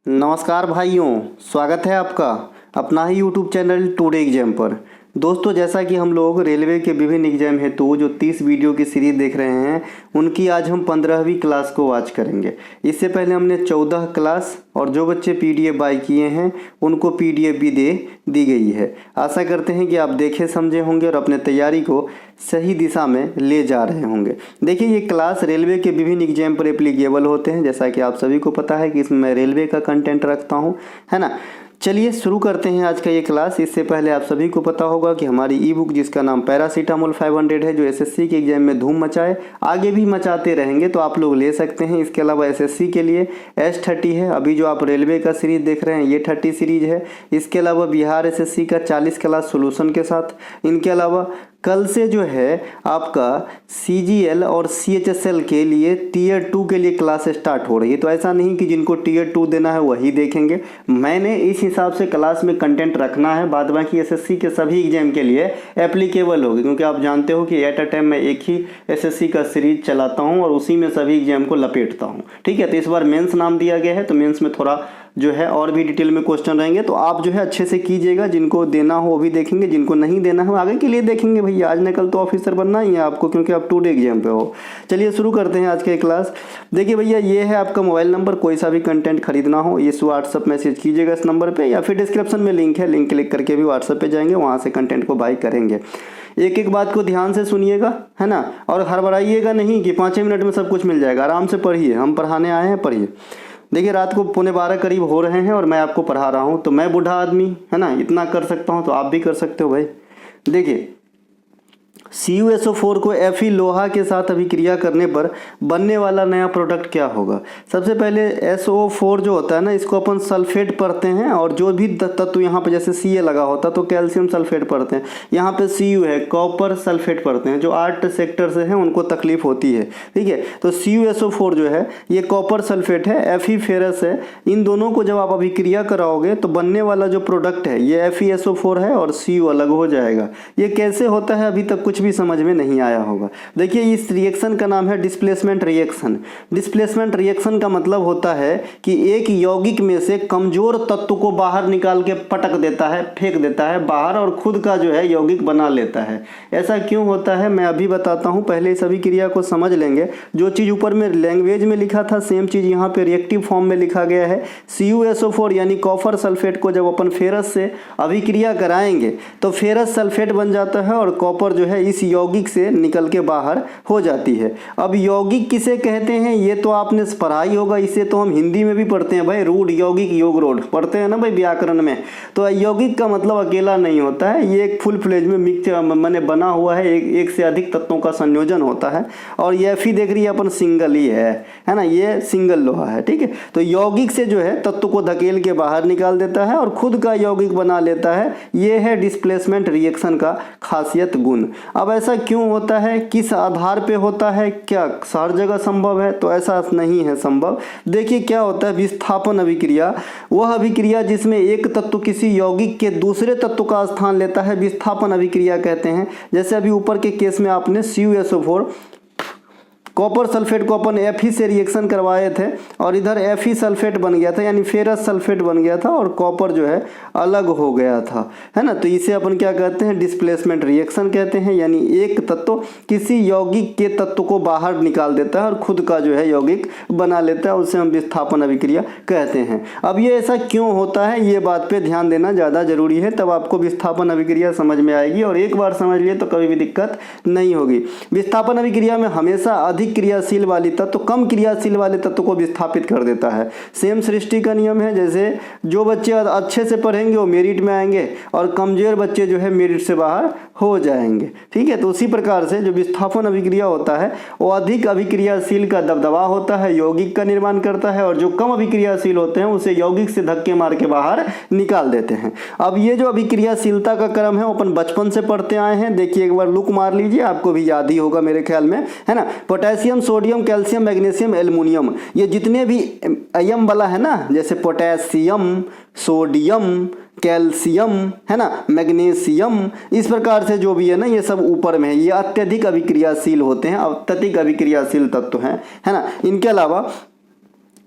नमस्कार भाइयों, स्वागत है आपका अपना ही यूट्यूब चैनल टुडे एग्जाम पर। दोस्तों, जैसा कि हम लोग रेलवे के विभिन्न एग्जाम हेतु जो 30 वीडियो की सीरीज देख रहे हैं, उनकी आज हम 15वीं क्लास को वॉच करेंगे। इससे पहले हमने 14 क्लास और जो बच्चे पीडीएफ बाय किए हैं उनको पीडीएफ भी दी गई है। आशा करते हैं कि आप देखे समझे होंगे और अपने तैयारी को सही दिशा में ले जा रहे होंगे। देखिए, ये क्लास रेलवे के विभिन्न एग्जाम पर एप्लीकेबल होते हैं। जैसा कि आप सभी को पता है कि इसमें मैं रेलवे का कंटेंट रखता हूँ, है ना। चलिए शुरू करते हैं आज का ये क्लास। इससे पहले आप सभी को पता होगा कि हमारी ई बुक जिसका नाम पैरासीटामोल 500 है, जो एसएससी के एग्जाम में धूम मचाए, आगे भी मचाते रहेंगे, तो आप लोग ले सकते हैं। इसके अलावा एसएससी के लिए S30 है। अभी जो आप रेलवे का सीरीज देख रहे हैं ये 30 सीरीज है। इसके अलावा बिहार एसएससी का 40 क्लास सोल्यूशन के साथ। इनके अलावा कल से जो है आपका CGL और CHSL के लिए टीयर 2 के लिए क्लास स्टार्ट हो रही है। तो ऐसा नहीं कि जिनको टीयर 2 देना है वही देखेंगे। मैंने इस हिसाब से क्लास में कंटेंट रखना है, बाद बाकी एसएससी के सभी एग्जाम के लिए एप्लीकेबल होगी, क्योंकि आप जानते हो कि एट अ टाइम मैं एक ही एसएससी का सीरीज चलाता हूँ और उसी में सभी एग्जाम को लपेटता हूँ। ठीक है, तो इस बार मेंस नाम दिया गया है, तो मेंस में थोड़ा जो है और भी डिटेल में क्वेश्चन रहेंगे। तो आप जो है अच्छे से कीजिएगा। जिनको देना हो वो भी देखेंगे, जिनको नहीं देना हो आगे के लिए देखेंगे। भैया आज न कल तो ऑफिसर बनना ही है आपको, क्योंकि आप टुडे एग्जाम पे हो। चलिए शुरू करते हैं आज के क्लास। देखिए भैया, ये है आपका मोबाइल नंबर। कोई सा भी कंटेंट खरीदना हो इस व्हाट्सअप मैसेज कीजिएगा इस नंबर पर, या फिर डिस्क्रिप्शन में लिंक है, लिंक क्लिक करके भी व्हाट्सअप पर जाएंगे, वहाँ से कंटेंट को बाय करेंगे। एक एक बात को ध्यान से सुनिएगा, है ना, और हड़बड़ाइएगा नहीं कि 5 मिनट में सब कुछ मिल जाएगा। आराम से पढ़िए, हम पढ़ाने आए हैं, पढ़िए। देखिए, रात को 11:15 करीब हो रहे हैं और मैं आपको पढ़ा रहा हूँ। तो मैं बूढ़ा आदमी, है ना, इतना कर सकता हूँ, तो आप भी कर सकते हो भाई। देखिए, CuSO4 को Fe लोहा के साथ अभिक्रिया करने पर बनने वाला नया प्रोडक्ट क्या होगा। सबसे पहले SO4 जो होता है ना, इसको अपन सल्फेट पढ़ते हैं, और जो भी तत्व यहाँ पे जैसे Ca लगा होता तो कैल्शियम सल्फेट पढ़ते हैं। यहाँ पे Cu है, कॉपर सल्फेट पढ़ते हैं। जो 8 सेक्टर से हैं उनको तकलीफ होती है, ठीक है। तो CuSO4 जो है ये कॉपर सल्फेट है, Fe फेरस है। इन दोनों को जब आप अभिक्रिया कराओगे तो बनने वाला जो प्रोडक्ट है ये FeSO4 है और Cu अलग हो जाएगा। ये कैसे होता है अभी तक कुछ भी समझ में नहीं आया होगा। देखिए, इस रिएक्शन का नाम है डिस्प्लेसमेंट रिएक्शन। डिस्प्लेसमेंट रिएक्शन का मतलब होता है कि एक यौगिक में से कमजोर तत्व को बाहर निकाल के पटक देता है, फेंक देता है बाहर, और खुद का जो है यौगिक बना लेता है। ऐसा क्यों होता है मैं अभी बताता हूं, पहले इस अभिक्रिया को समझ लेंगे। जो चीज ऊपर में लैंग्वेज में लिखा था सेम चीज यहाँ पे रिएक्टिव फॉर्म में लिखा गया है। CuSO4 यानी कॉपर सल्फेट को जब अपन फेरस से अभिक्रिया कराएंगे तो फेरस सल्फेट बन जाता है और कॉपर जो है इस यौगिक से निकल के बाहर हो जाती है। अब यौगिक किसे कहते हैं ये तो आपने पढ़ाई होगा, इसे तो हम हिंदी में भी पढ़ते हैं भाई। रूढ़ यौगिक योग रोड पढ़ते हैं ना भाई व्याकरण में। तो यौगिक का मतलब अकेला नहीं होता है, ये एक फुल फ्लेज में मिक्स मैंने बना हुआ है, एक से अधिक तत्वों का संयोजन होता है। और ये Fe देख रही है अपन सिंगल ही है ना, ये सिंगल लोहा है, ठीक है। तो यौगिक से जो है तत्व को धकेल के बाहर निकाल देता है और खुद का यौगिक बना लेता है। ये है डिस्प्लेसमेंट रिएक्शन का खासियत गुण। अब ऐसा क्यों होता है, किस आधार पे होता है, क्या हर जगह संभव है, तो ऐसा नहीं है संभव। देखिए क्या होता है, विस्थापन अभिक्रिया, वह अभिक्रिया जिसमें एक तत्व किसी यौगिक के दूसरे तत्व का स्थान लेता है, विस्थापन अभिक्रिया कहते हैं। जैसे अभी ऊपर के केस में आपने CuSO4 कॉपर सल्फेट को अपन Fe से रिएक्शन करवाए थे और इधर Fe सल्फेट बन गया था, यानी फेरस सल्फेट बन गया था और कॉपर जो है अलग हो गया था, है ना। तो इसे अपन क्या कहते हैं, डिस्प्लेसमेंट रिएक्शन कहते हैं। यानी एक तत्व किसी यौगिक के तत्व को बाहर निकाल देता है और खुद का जो है यौगिक बना लेता है, उसे हम विस्थापन अभिक्रिया कहते हैं। अब ये ऐसा क्यों होता है, ये बात पे ध्यान देना ज़्यादा जरूरी है, तब आपको विस्थापन अभिक्रिया समझ में आएगी। और एक बार समझ लिए तो कभी भी दिक्कत नहीं होगी। विस्थापन अभिक्रिया में हमेशा अधिक क्रियाशील वाली तत्व कम क्रियाशील वाले तत्व को विस्थापित कर देता है। सेम सृष्टि का नियम है, जैसे जो बच्चे अच्छे से पढ़ेंगे वो मेरिट में आएंगे और कमजोर बच्चे जो है मेरिट से बाहर हो जाएंगे, ठीक है। तो उसी प्रकार से जो विस्थापन अभिक्रिया होता है वो अधिक अभिक्रियाशील का दबदबा होता है, यौगिक का निर्माण करता है, और जो कम अभिक्रियाशील होते हैं उसे यौगिक से धक्के मार के बाहर निकाल देते हैं। अब ये जो अभिक्रियाशीलता का क्रम है वो अपन बचपन से पढ़ते आए हैं। देखिए एक बार लुक मार लीजिए, आपको भी याद ही होगा मेरे ख्याल में, है ना। Potassium, sodium, calcium, magnesium, aluminium, ये जितने भी अयम वाला है ना, जैसे पोटेशियम, सोडियम, कैल्शियम, है ना, मैग्नीशियम, इस प्रकार से जो भी है ना ये सब ऊपर में है, ये अत्यधिक अभिक्रियाशील होते हैं, अत्यधिक अभिक्रियाशील तत्व हैं, है ना। इनके अलावा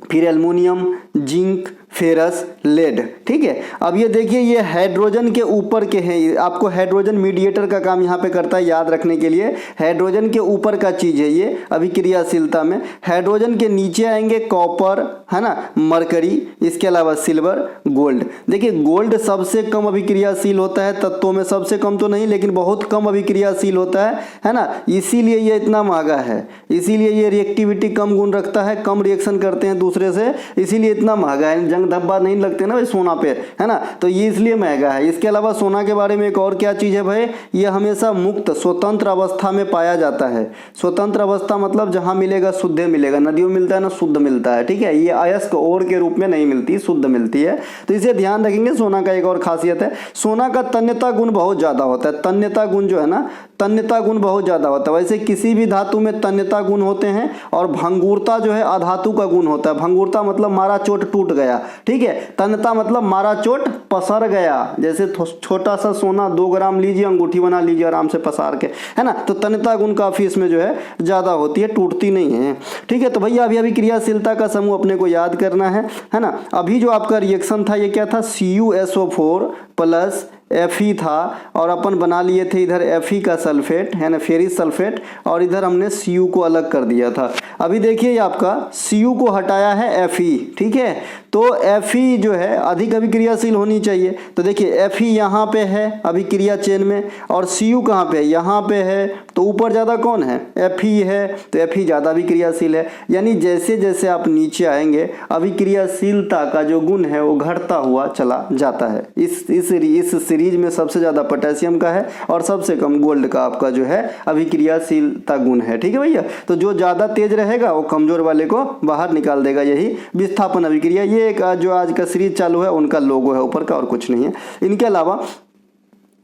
फिर एल्युमिनियम, जिंक, फेरस, लेड। ठीक है, अब ये देखिए ये हाइड्रोजन के ऊपर के हैं, आपको हाइड्रोजन मीडिएटर का काम यहाँ पे करता है, याद रखने के लिए हाइड्रोजन के ऊपर का चीज़ है ये अभिक्रियाशीलता में। हाइड्रोजन के नीचे आएंगे कॉपर, है ना, मरकरी, इसके अलावा सिल्वर, गोल्ड। देखिए गोल्ड सबसे कम अभिक्रियाशील होता है तत्वों में, सबसे कम तो नहीं लेकिन बहुत कम अभिक्रियाशील होता है ना, इसीलिए ये इतना महंगा है, इसीलिए ये रिएक्टिविटी कम गुण रखता है, कम रिएक्शन करते हैं दूसरे से, इसीलिए इतना महंगा है। जंग धब्बा नहीं लगते ना भाई सोना पे, है ना, तो ये इसलिए महंगा है। इसके अलावा सोना के बारे में एक और क्या चीज़ है भाई, ये हमेशा मुक्त स्वतंत्र अवस्था में पाया जाता है। स्वतंत्र अवस्था मतलब जहाँ मिलेगा शुद्ध मिलेगा, नदियों में मिलता है ना, शुद्ध मिलता है। ठीक है, ये अयस्क और के रूप में नहीं मिलती, शुद्ध मिलती है, तो इसे ध्यान रखेंगे। सोना का एक और खासियत है, सोना का तन्यता गुण बहुत ज़्यादा होता है। तन्यता गुण जो है ना, तन्यता गुण बहुत ज़्यादा होता है। वैसे किसी भी धातु में तन्यता गुण होते हैं, और भंगुरता जो है अधातु का गुण होता है। भंगुरता मतलब मारा चोट टूट गया, ठीक है, तन्यता मतलब मारा चोट पसर गया। जैसे छोटा सा सोना 2 ग्राम लीजिए, अंगूठी बना लीजिए आराम से पसार के, है ना, तो तन्यता गुण काफी इसमें जो है ज़्यादा होती है, टूटती नहीं है। ठीक है, तो भैया अभी अभी क्रियाशीलता का समूह अपने को याद करना है ना। अभी जो आपका रिएक्शन था ये क्या था, CuSO4 प्लस Fe था, और अपन बना लिए थे इधर Fe का सल्फेट, है ना, फेरिस सल्फेट, और इधर हमने Cu को अलग कर दिया था। अभी देखिए आपका Cu को हटाया है Fe, ठीक है, तो Fe जो है अधिक अभिक्रियाशील होनी चाहिए। तो देखिए Fe यहाँ पे है अभिक्रिया चेन में, और Cu कहाँ पे है, यहाँ पे है, तो ऊपर ज़्यादा कौन है, Fe है, तो Fe ज़्यादा अभिक्रियाशील है। यानी जैसे जैसे आप नीचे आएंगे अभिक्रियाशीलता का जो गुण है वो घटता हुआ चला जाता है। इस सीरीज में सबसे ज़्यादा पोटेशियम का है और सबसे कम गोल्ड का आपका जो है अभिक्रियाशीलता गुण है। ठीक है भैया, तो जो ज़्यादा तेज रहेगा वो कमज़ोर वाले को बाहर निकाल देगा, यही विस्थापन अभिक्रिया। ये एक जो आज का सीरीज चालू है उनका लोगो है ऊपर का, और कुछ नहीं है। इनके अलावा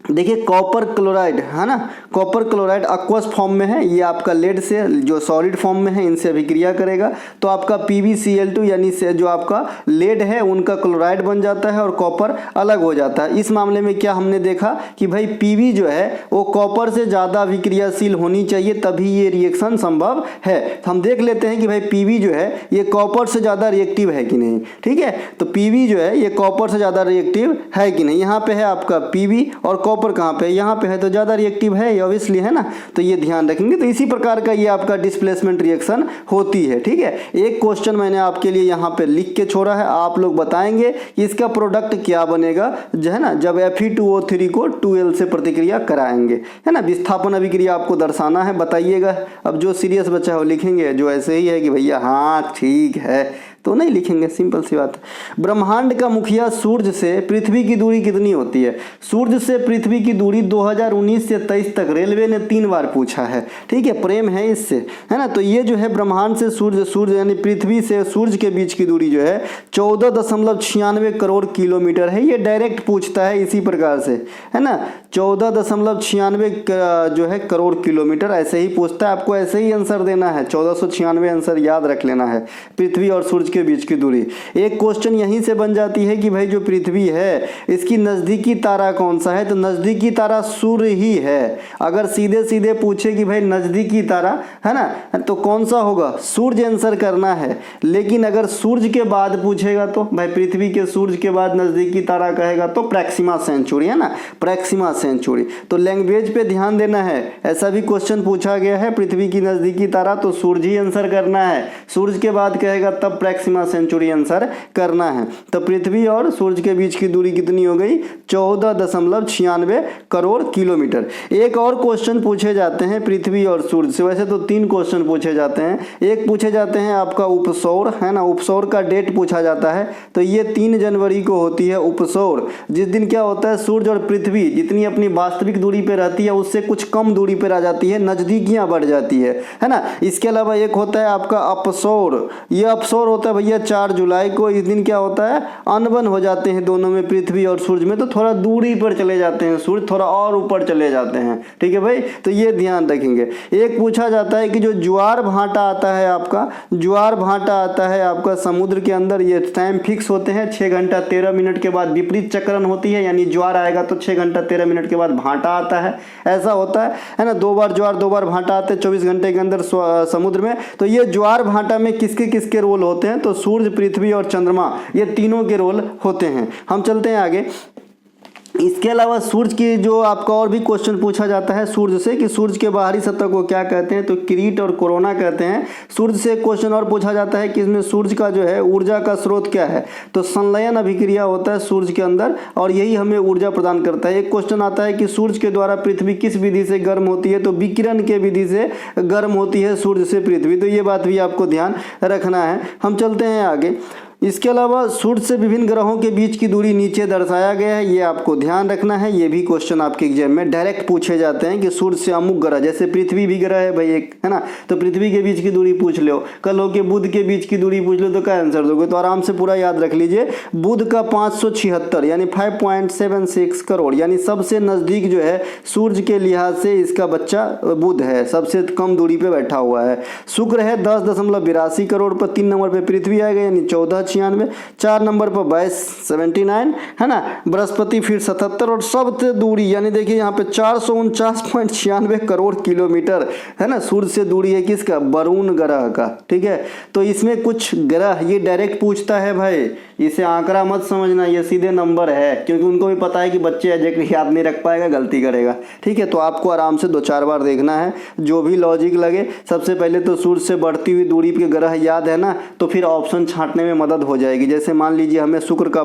देखिए कॉपर क्लोराइड, है ना, कॉपर क्लोराइड अक्वस फॉर्म में है, ये आपका लेड से जो सॉलिड फॉर्म में है इनसे अभिक्रिया करेगा, तो आपका PbCl2 यानी से जो आपका लेड है उनका क्लोराइड बन जाता है और कॉपर अलग हो जाता है। इस मामले में क्या हमने देखा कि भाई Pb जो है वो कॉपर से ज़्यादा अभिक्रियाशील होनी चाहिए, तभी ये रिएक्शन संभव है। तो हम देख लेते हैं कि भाई Pb जो है ये कॉपर से ज़्यादा रिएक्टिव है कि नहीं। ठीक है, तो Pb जो है ये कॉपर से ज़्यादा रिएक्टिव है कि नहीं। यहाँ पे है आपका Pb और कॉपर कहाँ पे, यहाँ पे है, तो ज़्यादा रिएक्टिव है ऑब्वियसली, है ना, तो ये ध्यान रखेंगे। तो इसी प्रकार का ये आपका डिस्प्लेसमेंट रिएक्शन होती है। ठीक है, एक क्वेश्चन मैंने आपके लिए यहाँ पे लिख के छोड़ा है, आप लोग बताएंगे कि इसका प्रोडक्ट क्या बनेगा, जो है ना, जब Fe2O3 को 2L से प्रतिक्रिया कराएंगे, है ना। विस्थापन अभिक्रिया आपको दर्शाना है, बताइएगा। अब जो सीरियस बच्चा है वो लिखेंगे, जो ऐसे ही है कि भैया हाँ ठीक है तो नहीं लिखेंगे, सिंपल सी बात। ब्रह्मांड का मुखिया सूर्य से पृथ्वी की दूरी कितनी होती है। सूर्य से पृथ्वी की दूरी 2019 से 23 तक रेलवे ने 3 बार पूछा है। ठीक है, प्रेम है इससे, है ना। तो ये जो है ब्रह्मांड से सूर्य यानी पृथ्वी से सूर्य के बीच की दूरी जो है 14.96 करोड़ किलोमीटर है। ये डायरेक्ट पूछता है इसी प्रकार से, है ना, 14.96 जो है करोड़ किलोमीटर ऐसे ही पूछता है। आपको ऐसे ही आंसर देना है, 1496 आंसर याद रख लेना है, पृथ्वी और सूर्य के बीच की दूरी। एक क्वेश्चन यहीं से बन जाती है कि भाई जो पृथ्वी है इसकी नजदीकी तारा कौन सा है, तो नजदीकी तारा सूर्य ही है। अगर सीधे सीधे पूछे कि भाई नजदीकी तारा, है ना, तो कौन सा होगा, सूर्य आंसर करना है। लेकिन अगर सूर्य के बाद पूछेगा तो भाई पृथ्वी के सूर्य के बाद नजदीकी तारा कहेगा तो प्रैक्सिमा सेंचुरी, है ना, प्रैक्सिमा सेंचुरी। तो लैंग्वेज पे ध्यान देना है, ऐसा भी क्वेश्चन पूछा गया है, पृथ्वी की नजदीकी तारा तो सूर्य ही आंसर करना है, सूर्य के बाद कहेगा तब प्रैक्सिमा सेंचुरी आंसर करना है। तो पृथ्वी और सूर्य के बीच की दूरी कितनी हो गई, 14.96 करोड़ किलोमीटर। एक और क्वेश्चन पूछे जाते हैं पृथ्वी और सूर्य से, वैसे तो 3 क्वेश्चन पूछे जाते हैं। एक पूछे जाते हैं आपका उपसौर, है ना, उपसौर का डेट पूछा जाता है, तो ये 3 जनवरी को होती है उपसौर, जिस दिन क्या होता है सूर्य और पृथ्वी जितनी अपनी वास्तविक दूरी पे रहती है उससे कुछ कम दूरी पे आ जाती है, नजदीकियां बढ़ जाती है ना। इसके अलावा एक होता है आपका अपसौर, ये अपसौर होता है भैया 4 जुलाई को। इस दिन क्या होता है, अनबन हो जाते हैं दोनों में, पृथ्वी और सूर्य में, तो थोड़ा दूरी पर चले जाते हैं, सूर्य थोड़ा और ऊपर चले जाते हैं। ठीक है भाई, तो ये ध्यान रखेंगे। एक पूछा जाता है कि जो ज्वार भाटा आता है आपका, ज्वार भाटा आता है आपका समुद्र के अंदर, ये टाइम फिक्स होते हैं, 6 घंटा 13 मिनट के बाद विपरीत चक्रण होती है, यानी ज्वार आएगा तो 6 घंटा 13 मिनट के बाद भाटा आता है, ऐसा होता है ना। 2 बार ज्वार 2 बार भाटा आते हैं 24 घंटे के अंदर समुद्र में। तो ये ज्वार भाटा में किसके किसके रोल होते हैं, तो सूर्य, पृथ्वी और चंद्रमा ये तीनों के रोल होते हैं। हम चलते हैं आगे। इसके अलावा सूर्य की जो आपका और भी क्वेश्चन पूछा जाता है सूर्य से कि सूर्य के बाहरी सतह को क्या कहते हैं, तो किरीट और कोरोना कहते हैं। सूर्य से क्वेश्चन और पूछा जाता है कि इसमें सूर्य का जो है ऊर्जा का स्रोत क्या है, तो संलयन अभिक्रिया होता है सूर्य के अंदर और यही हमें ऊर्जा प्रदान करता है। एक क्वेश्चन आता है कि सूर्य के द्वारा पृथ्वी किस विधि से गर्म होती है, तो विकिरण के विधि से गर्म होती है सूर्य से पृथ्वी, तो ये बात भी आपको ध्यान रखना है। हम चलते हैं आगे। इसके अलावा सूर्य से विभिन्न ग्रहों के बीच की दूरी नीचे दर्शाया गया है, ये आपको ध्यान रखना है। ये भी क्वेश्चन आपके एग्जाम में डायरेक्ट पूछे जाते हैं कि सूर्य से अमुक ग्रह, जैसे पृथ्वी भी ग्रह है भाई एक, है ना, तो पृथ्वी के बीच की दूरी पूछ लो, कल हो के बुध के बीच की दूरी पूछ लो, तो क्या आंसर दोगे, तो आराम से पूरा याद रख लीजिए। बुध का 576 यानी 5.76 करोड़, यानी सबसे नज़दीक जो है सूर्य के लिहाज से इसका बच्चा बुध है, सबसे कम दूरी पे बैठा हुआ है। शुक्र है 10.82 करोड़ पर, 3 नंबर पे पृथ्वी आएगा यानी 1496, 4 नंबर पर 2279 है ना, बृहस्पति फिर 77 और सबसे दूरी यानी देखिए यहाँ पे 449.96 करोड़ किलोमीटर है ना सूर्य से दूरी है किसका, वरुण ग्रह का। ठीक है, तो इसमें कुछ ग्रह ये डायरेक्ट पूछता है भाई, इसे आंकड़ा मत समझना, ये सीधे नंबर है, क्योंकि उनको भी पता है कि बच्चे एग्जैक्ट याद नहीं रख पाएगा, गलती करेगा। ठीक है, तो आपको आराम से 2-4 बार देखना है, जो भी लॉजिक लगे। सबसे पहले तो सूर्य से बढ़ती हुई दूरी के ग्रह याद है ना, तो फिर ऑप्शन छांटने में मदद हो जाएगी। जैसे मान लीजिए हमें शुक्र का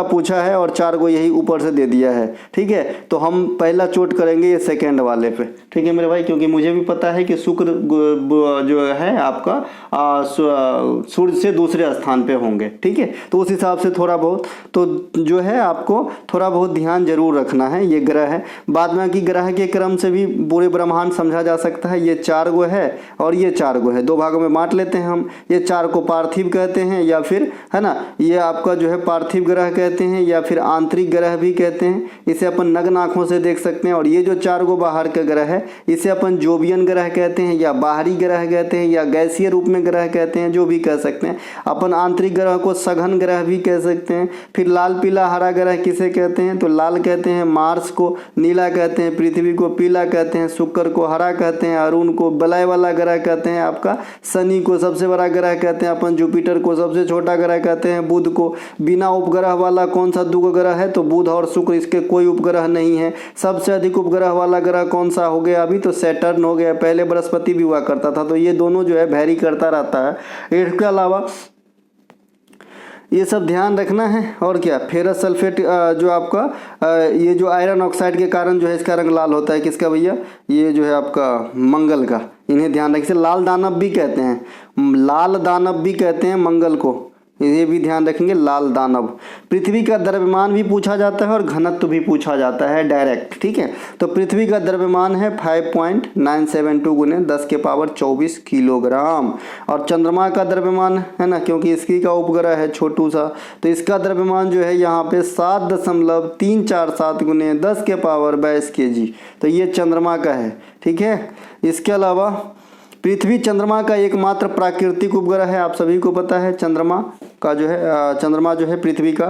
पूछा है और 4 को यही ऊपर से दे दिया है। ठीक है, तो हम पहला चोट करेंगे ये सेकेंड वाले पे। ठीक है मेरे भाई, क्योंकि मुझे भी पता है कि शुक्र जो है आपका सूर्य से दूसरे स्थान पे होंगे। ठीक है, तो उस हिसाब से थोड़ा बहुत तो जो है आपको थोड़ा बहुत ध्यान जरूर रखना है। ये ग्रह है, बाद में कि ग्रह के क्रम से भी पूरे ब्रह्मांड समझा जा सकता है। ये 4 गो है और ये 4 गो है, 2 भागों में बांट लेते हैं हम। ये 4 को पार्थिव कहते हैं या फिर है ना, ये आपका जो है पार्थिव ग्रह कहते हैं या फिर आंतरिक ग्रह भी कहते हैं। इसे अपन नग्न आंखों से देख सकते हैं। और ये जो 4 गो बाहर का ग्रह है इसे अपन जोवियन ग्रह कहते हैं या बाहरी ग्रह कहते हैं या गैसीय रूप में ग्रह कहते हैं, जो भी कह सकते हैं। अपन आंतरिक ग्रह को सघन ग्रह भी कह सकते हैं। फिर लाल पीला हरा ग्रह किसे कहते हैं, तो लाल कहते हैं मार्स को, नीला कहते हैं पृथ्वी को, पीला कहते हैं शुक्र को, हरा कहते हैं अरुण को, बलय वाला ग्रह कहते हैं आपका शनि को, सबसे बड़ा ग्रह कहते हैं अपन जुपिटर को, सबसे छोटा ग्रह कहते हैं बुध को। बिना उपग्रह वाला कौन सा 2 ग्रह है, तो बुध और शुक्र, इसके कोई उपग्रह नहीं है। सबसे अधिक उपग्रह वाला ग्रह कौन सा हो गया अभी, तो सैटर्न हो गया। पहले बृहस्पति भी हुआ करता था, तो ये दोनों जो है वैरी करता रहता है। इसके अलावा ये सब ध्यान रखना है। और क्या, फेरस सल्फेट जो आपका ये जो आयरन ऑक्साइड के कारण जो है इसका रंग लाल होता है, किसका भैया, ये जो है आपका मंगल का। इन्हें ध्यान रखिए, लाल दानव भी कहते हैं, लाल दानव भी कहते हैं मंगल को, ये भी ध्यान रखेंगे, लाल दानव। पृथ्वी का द्रव्यमान भी पूछा जाता है और घनत्व भी पूछा जाता है डायरेक्ट। ठीक है, तो पृथ्वी का द्रव्यमान है 5.972 गुने 10 के पावर 24 किलोग्राम। और चंद्रमा का द्रव्यमान है ना, क्योंकि इसकी का उपग्रह है छोटू सा, तो इसका द्रव्यमान जो है यहाँ पे 7.347 गुने 10 के पावर 22 kg, तो ये चंद्रमा का है। ठीक है, इसके अलावा पृथ्वी चंद्रमा का एकमात्र प्राकृतिक उपग्रह है, आप सभी को पता है। चंद्रमा जो है पृथ्वी का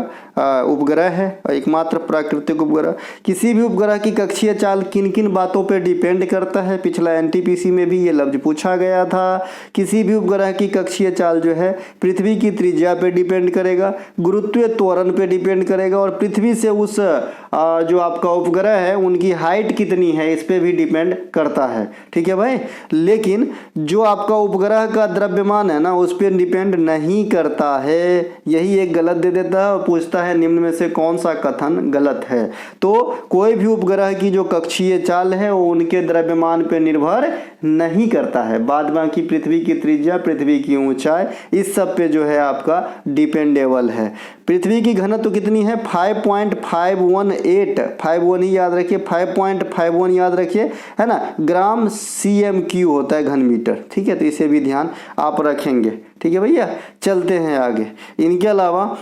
उपग्रह है, एकमात्र प्राकृतिक उपग्रह। किसी भी उपग्रह की कक्षीय चाल किन किन बातों पर डिपेंड करता है, पिछला एनटीपीसी में भी ये लफ्ज पूछा गया था। किसी भी उपग्रह की कक्षीय चाल जो है पृथ्वी की त्रिज्या पे डिपेंड करेगा, गुरुत्वीय त्वरण पे डिपेंड करेगा और पृथ्वी से उस जो आपका उपग्रह है उनकी हाइट कितनी है इस पे भी डिपेंड करता है। ठीक है भाई, लेकिन जो आपका उपग्रह का द्रव्यमान है ना उस पर डिपेंड नहीं करता है। यही एक गलत दे देता है और पूछता है निम्न में से कौन सा कथन गलत है। तो कोई भी उपग्रह की जो कक्षीय चाल है वो उनके द्रव्यमान पर निर्भर नहीं करता है। बाद बाकी पृथ्वी की त्रिज्या, पृथ्वी की ऊंचाई, इस सब पे जो है आपका डिपेंडेबल है। पृथ्वी की घनत्व कितनी है, 5.518, 51 ही याद रखिए, 5.51 याद रखिए, है ना, ग्राम CM³ होता है घन मीटर। ठीक है, तो इसे भी ध्यान आप रखेंगे। ठीक है भैया, चलते हैं आगे। इनके अलावा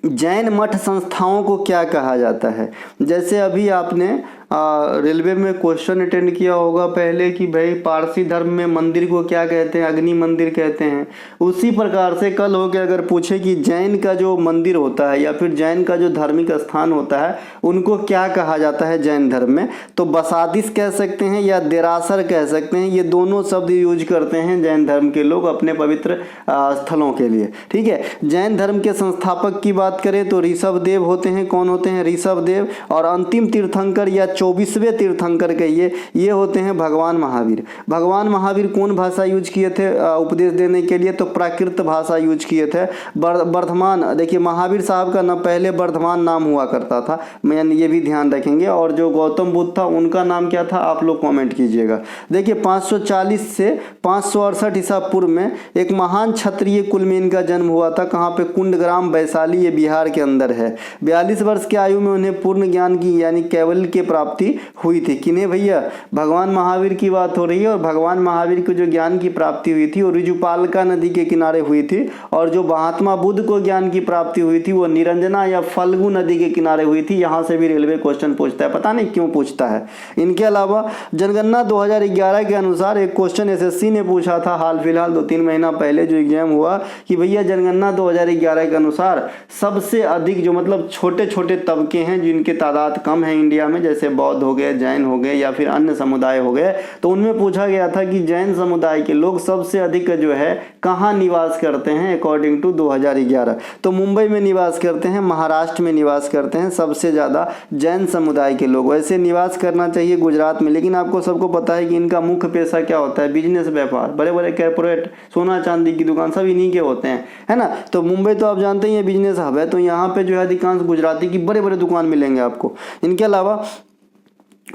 जैन मठ संस्थाओं को क्या कहा जाता है, जैसे अभी आपने रेलवे में क्वेश्चन अटेंड किया होगा पहले कि भाई पारसी धर्म में मंदिर को क्या कहते हैं, अग्नि मंदिर कहते हैं। उसी प्रकार से कल हो के अगर पूछे कि जैन का जो मंदिर होता है या फिर जैन का जो धार्मिक स्थान होता है उनको क्या कहा जाता है जैन धर्म में, तो बसादिस कह सकते हैं या देरासर कह सकते हैं। ये दोनों शब्द यूज करते हैं जैन धर्म के लोग अपने पवित्र स्थलों के लिए। ठीक है, जैन धर्म के संस्थापक की बात करें तो ऋषभ देव होते हैं। कौन होते हैं? ऋषभ देव। और अंतिम तीर्थंकर या 24वें तीर्थंकर कहिए, ये होते हैं भगवान महावीर। भगवान महावीर कौन भाषा यूज किए थे उपदेश देने के लिए? तो प्राकृत भाषा यूज किए थे। वर्धमान, देखिए महावीर साहब का ना पहले वर्धमान नाम हुआ करता था, यानी ये भी ध्यान रखेंगे। और जो गौतम बुद्ध था उनका नाम क्या था, आप लोग कमेंट कीजिएगा। देखिए 540 से 568 ईसा पूर्व में एक महान क्षत्रिय कुल में इनका जन्म हुआ था। कहाँ पे? कुंडग्राम, वैशाली, ये बिहार के अंदर है। 42 वर्ष की आयु में उन्हें पूर्ण ज्ञान की यानी कैवल्य की प्राप्ति हुई थी। किन्हें भैया? भगवान महावीर की बात हो रही है। और भगवान महावीर को जो ज्ञान की प्राप्ति हुई थी वो ऋजुपालका नदी के किनारे हुई थी। और जो महात्मा बुद्ध को ज्ञान की प्राप्ति हुई थी वो निरंजना या फल्गु नदी के किनारे हुई थी। यहाँ से भी रेलवे क्वेश्चन पूछता है, पता नहीं क्यों पूछता है। इनके अलावा जनगणना 2011 के अनुसार एक क्वेश्चन एसएससी ने पूछा था हाल फिलहाल 2-3 महीना पहले जो एग्जाम हुआ कि भैया जनगणना 2011 के अनुसार सबसे अधिक जो मतलब छोटे छोटे तबके हैं जिनके तादाद कम है इंडिया में, जैसे बौद्ध हो गए, जैन हो गए या फिर अन्य समुदाय हो गए, तो उनमें पूछा गया था कि जैन समुदाय के लोग सबसे अधिक जो है कहाँ निवास करते हैं अकॉर्डिंग टू 2011। तो मुंबई में निवास करते हैं, महाराष्ट्र में निवास करते हैं सबसे ज़्यादा जैन समुदाय के लोग। वैसे निवास करना चाहिए गुजरात में, लेकिन आपको सबको पता है कि इनका मुख्य पैसा क्या होता है? बिजनेस, व्यापार, बड़े बड़े कॉर्पोरेट, सोना चांदी की दुकान सब इन्हीं के होते हैं, है ना। तो मुंबई तो आप जानते ही है बिजनेस हब है, तो यहाँ पे जो है अधिकांश गुजराती की बड़े बड़े दुकान मिलेंगे आपको। इनके अलावा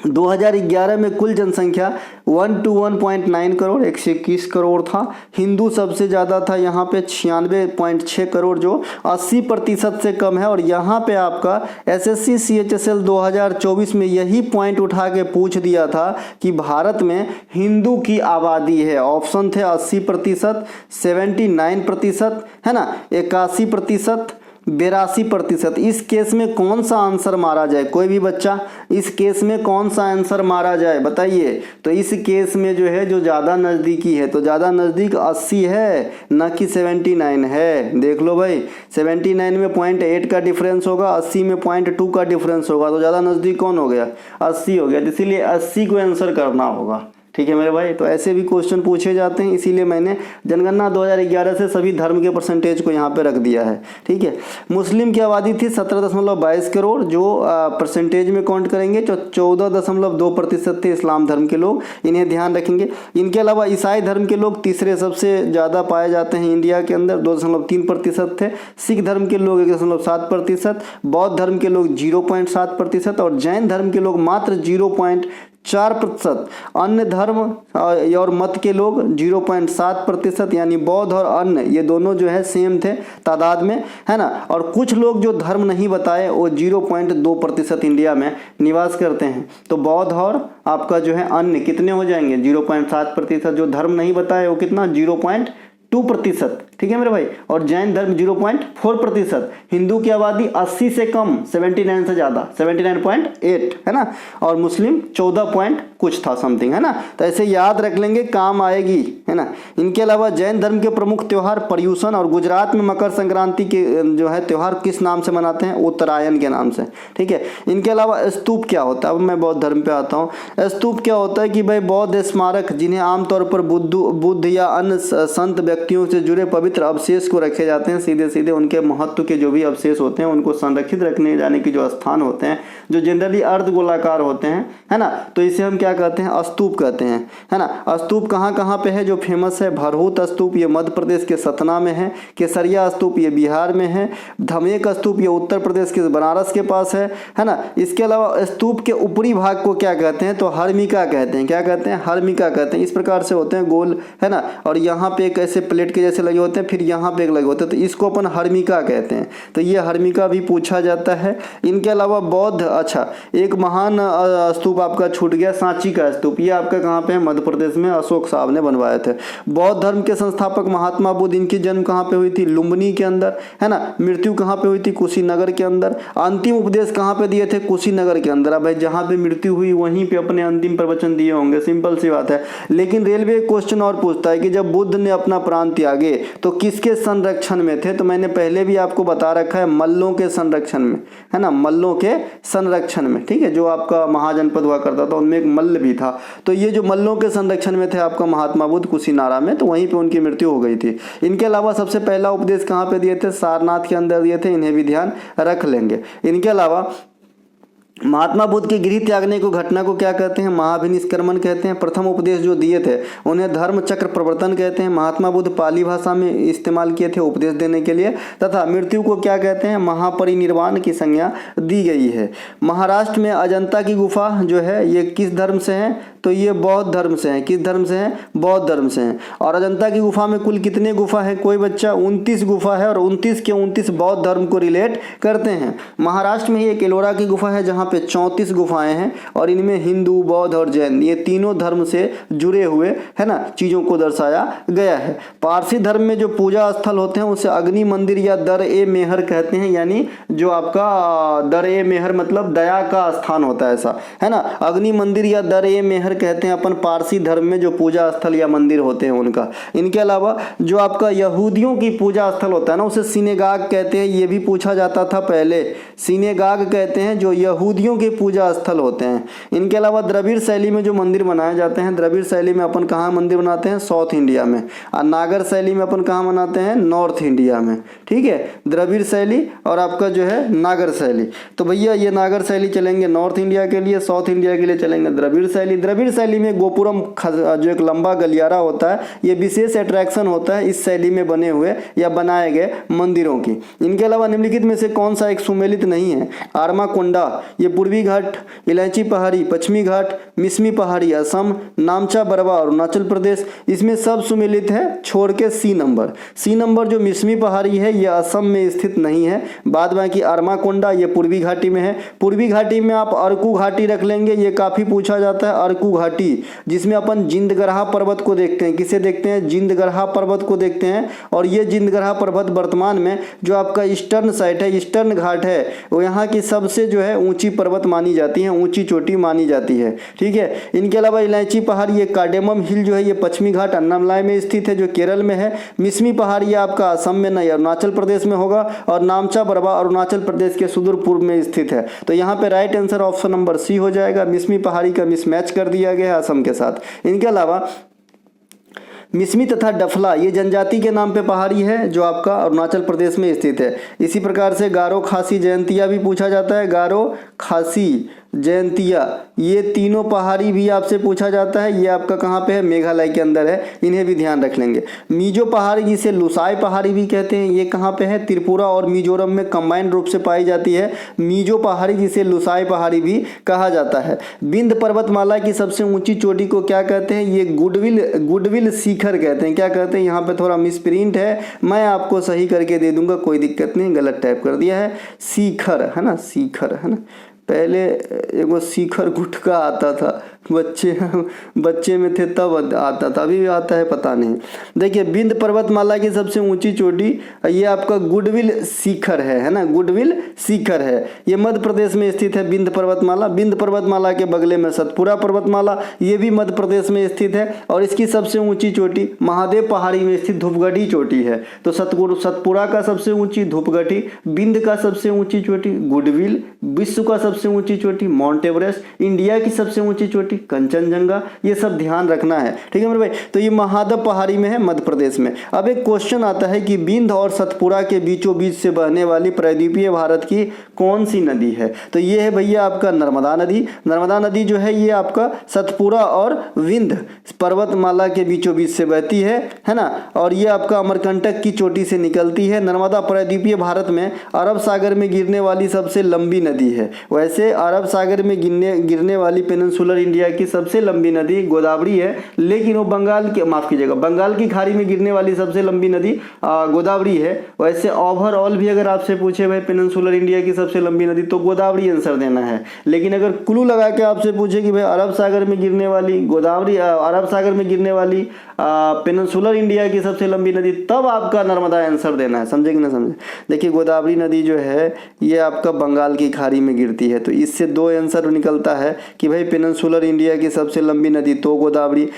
2011 में कुल जनसंख्या 121.9 करोड़ 121 करोड़ था। हिंदू सबसे ज़्यादा था यहाँ पे 96.6 करोड़ जो 80% से कम है। और यहाँ पे आपका एसएससी CHSL 2024 में यही पॉइंट उठा के पूछ दिया था कि भारत में हिंदू की आबादी है। ऑप्शन थे 80%, 79%, है ना, 81%, 82%। इस केस में कौन सा आंसर मारा जाए? कोई भी बच्चा, इस केस में कौन सा आंसर मारा जाए बताइए? तो इस केस में जो है जो ज़्यादा नज़दीकी है, तो ज़्यादा नज़दीक 80 है न कि 79 है। देख लो भाई, 79 में 0.8 का डिफरेंस होगा, 80 में 0.2 का डिफरेंस होगा, तो ज़्यादा नज़दीक कौन हो गया? 80 हो गया। इसीलिए 80 को आंसर करना होगा। ठीक है मेरे भाई, तो ऐसे भी क्वेश्चन पूछे जाते हैं, इसीलिए मैंने जनगणना 2011 से सभी धर्म के परसेंटेज को यहाँ पे रख दिया है। ठीक है, मुस्लिम की आबादी थी 17.22 करोड़, जो परसेंटेज में काउंट करेंगे तो 14.2% थे इस्लाम धर्म के लोग, इन्हें ध्यान रखेंगे। इनके अलावा ईसाई धर्म के लोग तीसरे सबसे ज़्यादा पाए जाते हैं इंडिया के अंदर, 2.3% थे। सिख धर्म के लोग 1.7%, बौद्ध धर्म के लोग 0.7% और जैन धर्म के लोग मात्र 0.4%। अन्य धर्म और मत के लोग 0.7%, यानी बौद्ध और अन्य ये दोनों जो है सेम थे तादाद में, है ना। और कुछ लोग जो धर्म नहीं बताए वो 0.2% इंडिया में निवास करते हैं। तो बौद्ध और आपका जो है अन्य कितने हो जाएंगे? 0.7%। जो धर्म नहीं बताए वो कितना? 0.2%। ठीक है मेरे भाई। और जैन धर्म 0.4%। हिंदू की आबादी 80 से कम, 79 से ज़्यादा 79.8, है ना। और मुस्लिम 14 पॉइंट कुछ था समथिंग, है ना। तो ऐसे याद रख लेंगे, काम आएगी, है ना। इनके अलावा जैन धर्म के प्रमुख त्यौहार पर्युषण और गुजरात में मकर संक्रांति के जो है त्यौहार किस नाम से मनाते हैं? उत्तरायण के नाम से। ठीक है, इनके अलावा स्तूप क्या होता है? अब मैं बौद्ध धर्म पे आता हूँ। स्तूप क्या होता है कि भाई बौद्ध स्मारक जिन्हें आमतौर पर बुद्ध या अन्य संत व्यक्तियों से जुड़े पवित्र अवशेष को रखे जाते हैं, सीधे सीधे उनके महत्व के जो भी अवशेष होते हैं उनको संरक्षित रखने जाने की जो स्थान होते हैं, जो जनरली अर्ध गोलाकार होते हैं, है ना। तो इसे हम क्या कहते हैं? स्तूप कहते हैं, है ना। स्तूप कहाँ कहाँ पे है जो फेमस है? भरहूत स्तूप ये मध्य प्रदेश के सतना में है, केसरिया स्तूप ये बिहार में है, धमेक स्तूप ये उत्तर प्रदेश के बनारस के पास है ना। इसके अलावा स्तूप के ऊपरी भाग को क्या कहते हैं? तो हर्मिका कहते हैं। क्या कहते हैं? हर्मिका कहते हैं। इस प्रकार से होते हैं गोल, है ना। और यहाँ पे एक ऐसे प्लेट के जैसे लगे होते हैं, फिर यहाँ पे एक लगे होते हैं, तो इसको अपन हर्मिका कहते हैं। तो ये हर्मिका भी पूछा जाता है। इनके अलावा बौद्ध, अच्छा एक महान स्तूप आपका छूट गया, सांची का स्तूप, ये आपका कहाँ पे है, मध्य प्रदेश में, अशोक साहब ने बनवाए थे। बौद्ध धर्म के संस्थापक महात्मा बुद्ध, इनकी जन्म कहाँ पे हुई थी, लुम्बिनी के अंदर, है ना। मृत्यु कहाँ पे हुई थी, कुशीनगर के अंदर। अंतिम उपदेश कहाँ पे दिए थे, कुशीनगर के अंदर। अब भाई जहाँ पे मृत्यु हुई वहीं पे अपने अंतिम प्रवचन दिए होंगे, सिंपल सी बात है। लेकिन रेलवे क्वेश्चन और पूछता है कि जब बुद्ध ने अपना प्राण त्यागे तो किसके संरक्षण में थे, तो मैंने पहले भी आपको बता रखा है, मल्लों के संरक्षण में, है ना, मल्लों के संरक्षण में, ठीक है। जो आपका महाजनपद हुआ करता था उनमें एक मल्ल भी था, तो ये जो मल्लों के संरक्षण में थे आपका महात्मा बुद्ध कुशीनारा में, तो वहीं पे उनकी मृत्यु हो गई थी। इनके अलावा सबसे पहला उपदेश कहाँ पे दिए थे, सारनाथ के अंदर दिए थे, इन्हें भी ध्यान रख लेंगे। इनके अलावा महात्मा बुद्ध के गृह त्यागने को घटना को क्या कहते हैं, महाभिनिष्क्रमण कहते हैं। प्रथम उपदेश जो दिए थे उन्हें धर्म चक्र प्रवर्तन कहते हैं। महात्मा बुद्ध पाली भाषा में इस्तेमाल किए थे उपदेश देने के लिए। तथा मृत्यु को क्या कहते हैं, महापरिनिर्वाण की संज्ञा दी गई है। महाराष्ट्र में अजंता की गुफा जो है ये किस धर्म से है, तो ये बौद्ध धर्म से है। किस धर्म से है, बौद्ध धर्म से है। और अजंता की गुफा में कुल कितने गुफा है, कोई बच्चा, 29 गुफा है, और 29 के 29 बौद्ध धर्म को रिलेट करते हैं। महाराष्ट्र में ही एक एलोरा की गुफा है जहाँ पे 34 गुफाएं हैं, और इनमें हिंदू, बौद्ध और जैन ये तीनों धर्म से जुड़े हुए, है ना, चीजों को दर्शाया गया है। पारसी धर्म में जो पूजा स्थल होते हैं उसे अग्नि मंदिर या दर ए मेहर कहते हैं, यानी जो आपका दर ए मेहर मतलब दया का स्थान होता है, ऐसा है ना। अग्नि मंदिर या दर ए मेहर कहते हैं अपन पारसी धर्म में जो पूजा स्थल या मंदिर होते हैं उनका। इनके अलावा जो आपका यहूदियों की पूजा स्थल होता है ना उसे सिनेगाग कहते हैं, ये भी पूछा जाता था पहले। सिनेगाग कहते हैं जो यहूदियों के पूजा स्थल होते हैं। इनके अलावा द्रविड़ शैली में जो मंदिर बनाए जाते हैं, द्रविड़ शैली में अपन कहाँ मंदिर बनाते हैं, साउथ इंडिया में। और नागर शैली में अपन कहाँ बनाते हैं, नॉर्थ इंडिया में, ठीक है। द्रविड़ शैली और आपका जो है नागर शैली। तो भैया ये नागर शैली चलेंगे नॉर्थ इंडिया के लिए, साउथ इंडिया के लिए चलेंगे द्रविड़ शैली। द्रविड़ शैली में गोपुरम जो एक लंबा गलियारा होता है, ये विशेष अट्रैक्शन होता है इस शैली में बने हुए या बनाए गए मंदिरों की। इनके अलावा निम्नलिखित में से कौन सा एक सुमेलित नहीं है, आर्माकोंडा ये पूर्वी घाट, इलायची पहाड़ी पश्चिमी घाट, मिसमी पहाड़ी असम, नामचा बरवा अरुणाचल प्रदेश, इसमें सब सुमेलित है छोड़ के सी नंबर। सी नंबर जो मिसमी पहाड़ी है ये असम में स्थित नहीं है। बाद बाकी आर्माकोंडा ये पूर्वी घाटी में है। पूर्वी घाटी में आप अर्कू घाटी रख लेंगे, ये काफ़ी पूछा जाता है, अर्कू घाटी जिसमें अपन जिंदगरहा पर्वत को देखते हैं। किसे देखते हैं, जिंदगरहा पर्वत को देखते हैं। और ये जिंदगरहा पर्वत वर्तमान में जो आपका ईस्टर्न साइड है, ईस्टर्न घाट है, वो यहाँ की सबसे जो है ऊंची पर्वत मानी जाती है, ऊंची चोटी मानी जाती है, ठीक है। इनके अलावा इलायची पहाड़ ये कार्डेमम हिल जो है ये पश्चिमी घाट अन्नामलाई में स्थित है जो केरल में है। मिसमी पहाड़ ये आपका असम में नहीं अरुणाचल प्रदेश में होगा। और नामचा बरवा अरुणाचल प्रदेश के सुदूर पूर्व में स्थित है। तो यहाँ पे right answer option number C हो जाएगा। मिसमी पहाड़ी का मिसमैच कर दिया गया है असम के साथ। इनके अलावा मिसमी तथा डफला ये जनजाति के नाम पे पहाड़ी है जो आपका अरुणाचल प्रदेश में स्थित है। इसी प्रकार से गारो खासी जयंतिया भी पूछा जाता है। गारो खासी जयंतिया ये तीनों पहाड़ी भी आपसे पूछा जाता है। ये आपका कहाँ पे है, मेघालय के अंदर है, इन्हें भी ध्यान रख लेंगे। मीजो पहाड़ी जिसे लुसाई पहाड़ी भी कहते हैं, ये कहाँ पे है, त्रिपुरा और मिजोरम में कंबाइंड रूप से पाई जाती है। मीजो पहाड़ी जिसे लुसाई पहाड़ी भी कहा जाता है। विंध्य पर्वतमाला की सबसे ऊंची चोटी को क्या कहते हैं, ये गुडविल शिखर कहते हैं। क्या कहते हैं, यहाँ पे थोड़ा मिसप्रिंट है, मैं आपको सही करके दे दूंगा, कोई दिक्कत नहीं, गलत टाइप कर दिया है। शिखर है ना, शिखर है ना, पहले एगो शिखर गुटका आता था, बच्चे में थे तब आता था, अभी भी आता है पता नहीं। देखिए विंध्य पर्वतमाला की सबसे ऊंची चोटी ये आपका गुडविल शिखर है ना, गुडविल शिखर है। ये मध्य प्रदेश में स्थित है विंध्य पर्वतमाला। विंध्य पर्वतमाला के बगले में सतपुरा पर्वतमाला, ये भी मध्य प्रदेश में स्थित है। और इसकी सबसे ऊंची चोटी महादेव पहाड़ी में स्थित धूपगढ़ी चोटी है। तो सतपुरा का सबसे ऊंची धूपगढ़ी, विंध्य का सबसे ऊंची चोटी गुडविल, विश्व का सबसे ऊंची चोटी माउंट एवरेस्ट, इंडिया की सबसे ऊंची चोटी कंचनजंगा। ये सब ध्यान रखना है, ठीक है मेरे भाई। तो ये महादेव पहाड़ी में है मध्य प्रदेश में। अब एक क्वेश्चन आता है कि विंध्य और सतपुरा के बीचों बीच से बहने वाली प्रायद्वीपीय भारत की कौन सी नदी है, तो ये है भैया आपका नर्मदा नदी। नर्मदा नदी जो है ये आपका सतपुरा और विंध्य पर्वतमाला के बीचों बीच से बहती है ना। और ये आपका अमरकंटक की चोटी से निकलती है। नर्मदा प्रायद्वीपीय भारत में अरब सागर में गिरने वाली सबसे लंबी नदी है। वैसे अरब सागर में गिरने वाली पेनिनसुलर इंडिया इंडिया की सबसे लंबी नदी गोदावरी है, लेकिन वो बंगाल की, माफ कीजिएगा, बंगाल की खाड़ी में गिरने वाली सबसे लंबी नदी गोदावरी है। वैसे ओवरऑल भी अगर आपसे पूछे भाई पेनिनसुलर इंडिया की सबसे लंबी नदी, तो गोदावरी आंसर देना है। लेकिन अगर क्लू लगा के आपसे पूछे कि भाई अरब सागर में गिरने वाली गोदावरी, अरब सागर में गिरने वाली पेनिनसुलर इंडिया की सबसे लंबी नदी, तब आपका नर्मदा आंसर देना है। समझे कि ना समझे? देखिए गोदावरी नदी जो है ये आपका बंगाल की खाड़ी में गिरती है, तो इससे दो आंसर निकलता है कि भाई पेनिनसुलर इंडिया की सबसे लंबी नदी तो गोदावरी,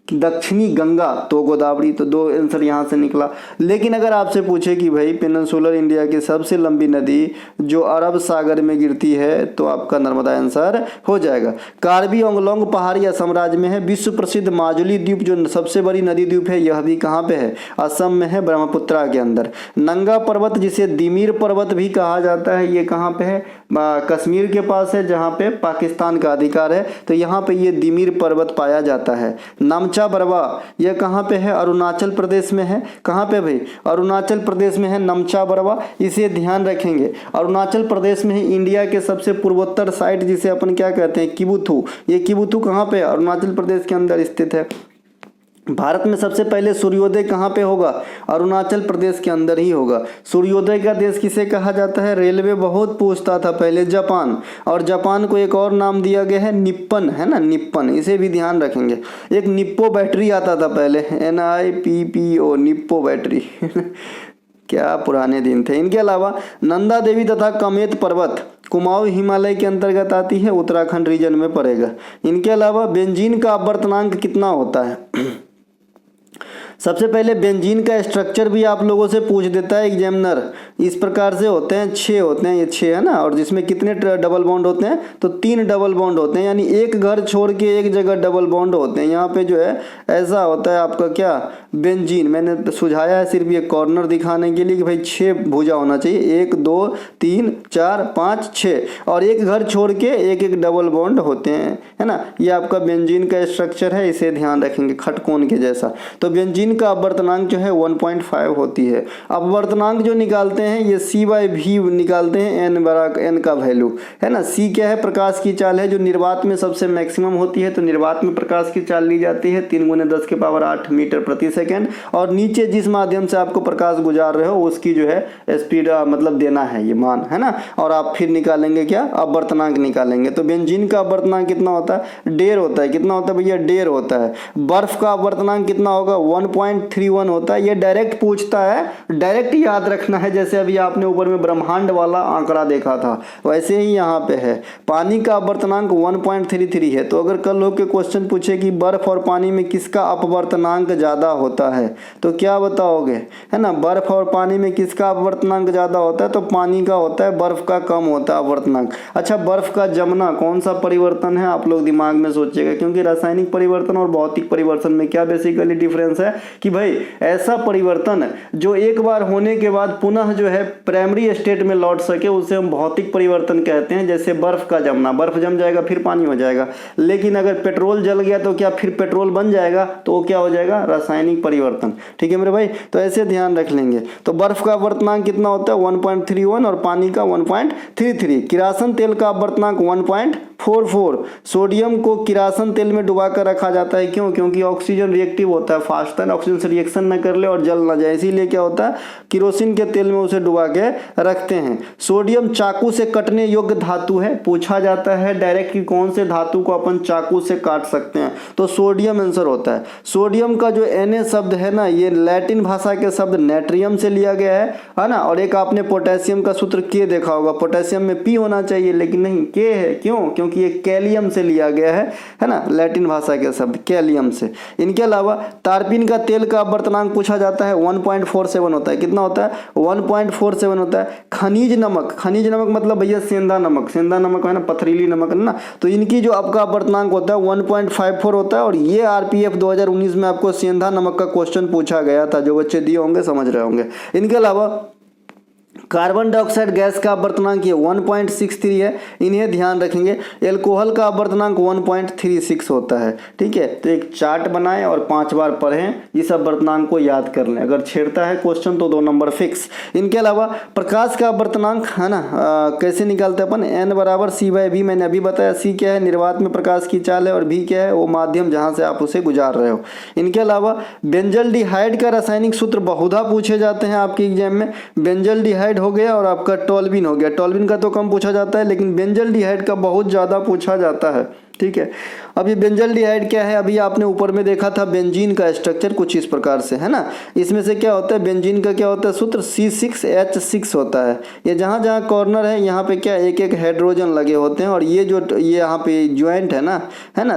दक्षिणी गंगा तो गोदावरी, तो दो आंसर यहाँ से निकला। लेकिन अगर आपसे पूछे कि भाई पेनिनसुलर इंडिया की सबसे लंबी नदी जो अरब सागर में गिरती है, तो आपका नर्मदा आंसर हो जाएगा। कार्बी आंगलोंग पहाड़ी असम राज्य में है। विश्व प्रसिद्ध माजुली द्वीप जो सबसे बड़ी नदी द्वीप है, यह भी कहाँ पे है? असम में है, ब्रह्मपुत्रा के अंदर। नंगा पर्वत जिसे दिमीर पर्वत भी कहा जाता है, ये कहाँ पे है? कश्मीर के पास है, जहाँ पे पाकिस्तान का अधिकार है, तो यहाँ पे ये दिमीर पर्वत पाया जाता है। नामचा बरवा यह कहाँ पे है? अरुणाचल प्रदेश में है। कहाँ पे भाई? अरुणाचल प्रदेश में है नमचा बरवा, इसे ध्यान रखेंगे। अरुणाचल प्रदेश में है इंडिया के सबसे पूर्वोत्तर साइट जिसे अपन क्या कहते हैं? किबुथु। ये किबुथु कहाँ पे है? अरुणाचल प्रदेश के अंदर स्थित है। भारत में सबसे पहले सूर्योदय कहाँ पे होगा? अरुणाचल प्रदेश के अंदर ही होगा। सूर्योदय का देश किसे कहा जाता है? रेलवे बहुत पूछता था पहले, जापान। और जापान को एक और नाम दिया गया है निप्पन, है ना, निप्पन, इसे भी ध्यान रखेंगे। एक निप्पो बैटरी आता था पहले, NIPPO, निप्पो बैटरी क्या पुराने दिन थे। इनके अलावा नंदा देवी तथा कामेत पर्वत कुमाऊं हिमालय के अंतर्गत आती है, उत्तराखंड रीजन में पड़ेगा। इनके अलावा बेंजीन का अपवर्तनांक कितना होता है? सबसे पहले बेंजीन का स्ट्रक्चर भी आप लोगों से पूछ देता है एग्जामिनर। इस प्रकार से होते हैं, 6 होते हैं, ये 6 है ना। और जिसमें कितने डबल बॉन्ड होते हैं? तो 3 डबल बॉन्ड होते हैं, यानी एक घर छोड़ के एक जगह डबल बॉन्ड होते हैं। यहाँ पे जो है ऐसा होता है आपका क्या? बेंजीन। मैंने सुझाया है सिर्फ ये कॉर्नर दिखाने के लिए कि भाई 6 भुजा होना चाहिए, 1 2 3 4 5 6, और एक घर छोड़ के एक एक डबल बॉन्ड होते हैं, है ना। ये आपका बेंजीन का स्ट्रक्चर है, इसे ध्यान रखेंगे, खटकोन के जैसा। तो बेंजीन का अपवर्तनांक जो है 1.5 होती है। अपवर्तनांक जो निकालते हैं ये C/V निकालते हैं, n का वैल्यू, है ना। C क्या है? प्रकाश की चाल है, जो निर्वात में सबसे मैक्सिमम होती है। तो निर्वात में प्रकाश की चाल ली जाती है 3 × 10⁸ मीटर प्रति सेकेंड, और नीचे जिस माध्यम से आपको प्रकाश गुजार रहे हो उसकी जो है स्पीड मतलब देना है ये मान, है ना। और आप फिर निकालेंगे क्या? अपवर्तनांक निकालेंगे। तो बेंजीन का अपवर्तनांक कितना होता है? 1.5 होता है। कितना होता है भैया? 1.5 होता है। बर्फ का अपवर्तनांक कितना होगा? 1.31 होता है। ये डायरेक्ट पूछता है, डायरेक्ट याद रखना है। जैसे अभी आपने ऊपर में ब्रह्मांड वाला आंकड़ा देखा था, वैसे ही यहाँ पे है। पानी का अपवर्तनांक 1.33 है। तो अगर कल होके क्वेश्चन पूछे कि बर्फ और पानी में किसका अपवर्तनांक ज्यादा होता है, तो क्या बताओगे, है ना। बर्फ और पानी में किसका अपवर्तनांक ज्यादा होता है? तो पानी का होता है, बर्फ का कम होता है अपवर्तनांक। अच्छा, बर्फ का जमना कौन सा परिवर्तन है? आप लोग दिमाग में सोचिएगा, क्योंकि रासायनिक परिवर्तन और भौतिक परिवर्तन में क्या बेसिकली डिफरेंस है कि भाई ऐसा परिवर्तन जो एक बार होने के बाद पुनः जो है प्राइमरी स्टेट में लौट सके, उसे हम भौतिक परिवर्तन कहते हैं। जैसे बर्फ का जमना, बर्फ जम जाएगा फिर पानी हो जाएगा। लेकिन अगर पेट्रोल जल गया तो क्या फिर पेट्रोल बन जाएगा? तो वो क्या हो जाएगा? रासायनिक परिवर्तन। ठीक है मेरे भाई, तो ऐसे ध्यान रख लेंगे। तो बर्फ का अपवर्तनांक कितना होता है? 1.31, और पानी का 1.33। किरासन तेल का अपवर्तनांक 1.44। सोडियम को किरासन तेल में डुबा कर रखा जाता है, क्यों? क्योंकि ऑक्सीजन रिएक्टिव होता है, फास्ट है, ऑक्सीजन से रिएक्शन न कर ले और जल ना जाए, इसीलिए क्या होता है? किरोसिन के तेल में उसे डुबा के रखते हैं। सोडियम चाकू से कटने योग्य धातु है। पूछा जाता है डायरेक्ट कि कौन से धातु को अपन चाकू से काट सकते हैं, तो सोडियम आंसर होता है। सोडियम का जो Na शब्द है ना, ये लैटिन भाषा के शब्द नेट्रियम से लिया गया है ना। और एक आपने पोटेशियम का सूत्र K देखा होगा, पोटेशियम में P होना चाहिए लेकिन नहीं K है। क्यों? क्योंकि ये कैलियम से लिया गया है ना, लैटिन भाषा के शब्द कैलियम से। इनके अलावा तारपीन का तेल का अपवर्तनांक पूछा जाता है, 1.47 होता है। कितना होता है? 1.47 होता है। खनिज नमक, खनिज नमक मतलब भैया सेंधा नमक, सेंधा नमक है ना, पथरीली नमक है ना, तो इनकी जो आपका अपवर्तनांक होता है 1.54 होता है। और ये RPF 2019 में आपको सेंधा नमक का क्वेश्चन पूछा गया था, जो बच्चे दिए होंगे समझ रहे होंगे। इनके अलावा कार्बन डाइऑक्साइड गैस का अपवर्तनांक ये 1.63 है, इन्हें ध्यान रखेंगे। एल्कोहल का अपवर्तनांक 1.36 होता है। ठीक है, तो एक चार्ट बनाएं और 5 बार पढ़ें, इस अपवर्तनांक को याद कर लें। अगर छेड़ता है क्वेश्चन तो 2 नंबर फिक्स। इनके अलावा प्रकाश का अपवर्तनांक है ना, कैसे निकालते हैं अपन, n बराबर c/v। मैंने अभी बताया c क्या है, निर्वात में प्रकाश की चाल है, और v क्या है, वो माध्यम जहाँ से आप उसे गुजार रहे हो। इनके अलावा बेंजल्डिहाइड का रासायनिक सूत्र बहुधा पूछे जाते हैं आपके एग्जाम में। बेंजल्डिहाइड हो गया और आपका टोल्विन हो गया। टोल्विन का तो कम पूछा जाता है, लेकिन बेंजल्डिहाइड का बहुत ज़्यादा पूछा जाता है। ठीक है, अब ये बेंजल्डिहाइड क्या है, अभी आपने ऊपर में देखा था बेंजीन का स्ट्रक्चर कुछ इस प्रकार से है ना। इसमें से क्या होता है, बेंजीन का क्या होता है सूत्र, C6H6 होता है। ये जहाँ जहाँ कॉर्नर है यहाँ पे क्या एक एक हाइड्रोजन लगे होते हैं, और ये जो ये यहाँ पे ज्वाइंट है ना,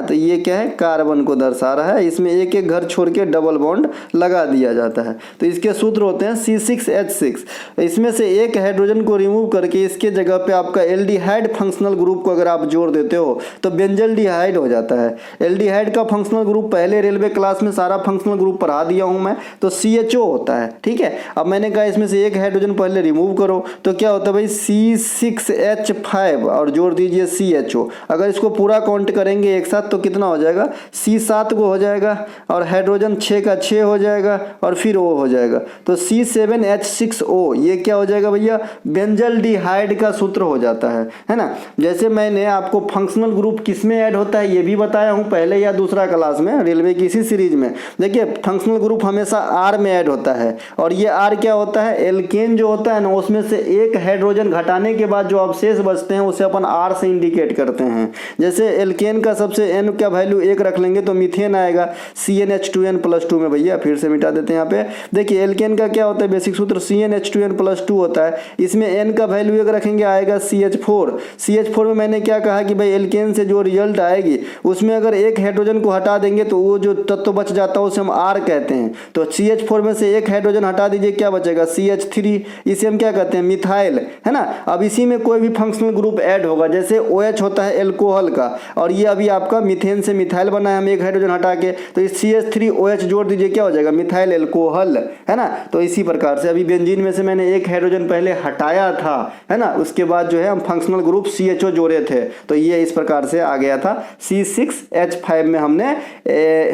तो ये क्या है, कार्बन को दर्शा रहा है। इसमें एक एक घर छोड़ के डबल बॉन्ड लगा दिया जाता है। तो इसके सूत्र होते हैं C6H6। इसमें से एक हाइड्रोजन को रिमूव करके इसके जगह पे आपका एल्डिहाइड फंक्शनल ग्रुप को अगर आप जोड़ देते हो तो बेंजल्डिहाइड हो जाता है। एल्डिहाइड का फंक्शनल ग्रुप पहले रेलवे क्लास में सारा फंक्शनल ग्रुप पढ़ा दिया हूं मैं, तो CHO होता है। ठीक है, अब मैंने कहा इसमें से एक हाइड्रोजन पहले रिमूव करो, तो क्या होता है भाई, C6H5 और जोड़ दीजिए CHO। अगर इसको पूरा काउंट करेंगे एक साथ तो कितना हो जाएगा, C7 को हो जाएगा, और हाइड्रोजन 6 का 6 हो जाएगा, और फिर O हो जाएगा, तो C7H6O। ये क्या हो जाएगा भैया, बेंजल्डिहाइड का सूत्र हो जाता है ना। जैसे मैंने आपको फंक्शनल ग्रुप किसमें ऐड होता है ये भी बताया हूं पहले या दूसरा क्लास में रेलवे की इसी सीरीज में। देखिए फंक्शनल ग्रुप हमेशा R में ऐड होता है, और ये R क्या होता है, एल्केन जो होता है ना, उसमें से एक हाइड्रोजन घटाने के बाद जो अवशेष बचते हैं उसे अपन R से इंडिकेट करते हैं। जैसे एल्केन का सबसे N का वैल्यू 1 रख लेंगे तो मीथेन आएगा CnH2n+2 में। भैया फिर से मिटा देते हैं यहाँ पे। देखिए एल्केन का क्या होता है, बेसिक सूत्र CnH2n+2 होता है। इसमें N का वैल्यू 1 रखेंगे आएगा CH4। CH4 में मैंने क्या कहा कि भाई एल्केन से जो रिजल्ट आएगी उसमें अगर एक हाइड्रोजन को हटा देंगे तो वो जो तत्व बच जाता है उसे हम R कहते हैं। तो CH4 में से एक हाइड्रोजन हटा दीजिए, क्या बचेगा, CH3। इसे हम क्या कहते हैं, मिथाइल, है ना। अब इसी में कोई भी फंक्शनल ग्रुप ऐड होगा, जैसे OH होता है एल्कोहल का, और ये अभी आपका मीथेन से मिथाइल बना है, हम एक हाइड्रोजन हटा के, तो इस CH3OH जोड़ दीजिए, क्या हो जाएगा, मिथाइल एल्कोहल, है ना। तो इसी प्रकार से अभी बेंजीन में से मैंने एक हाइड्रोजन पहले हटाया था, है ना, उसके बाद जो है हम फंक्शनल ग्रुप CHO जोड़े थे, तो ये इस प्रकार से आ गया था। C6H5 में हमने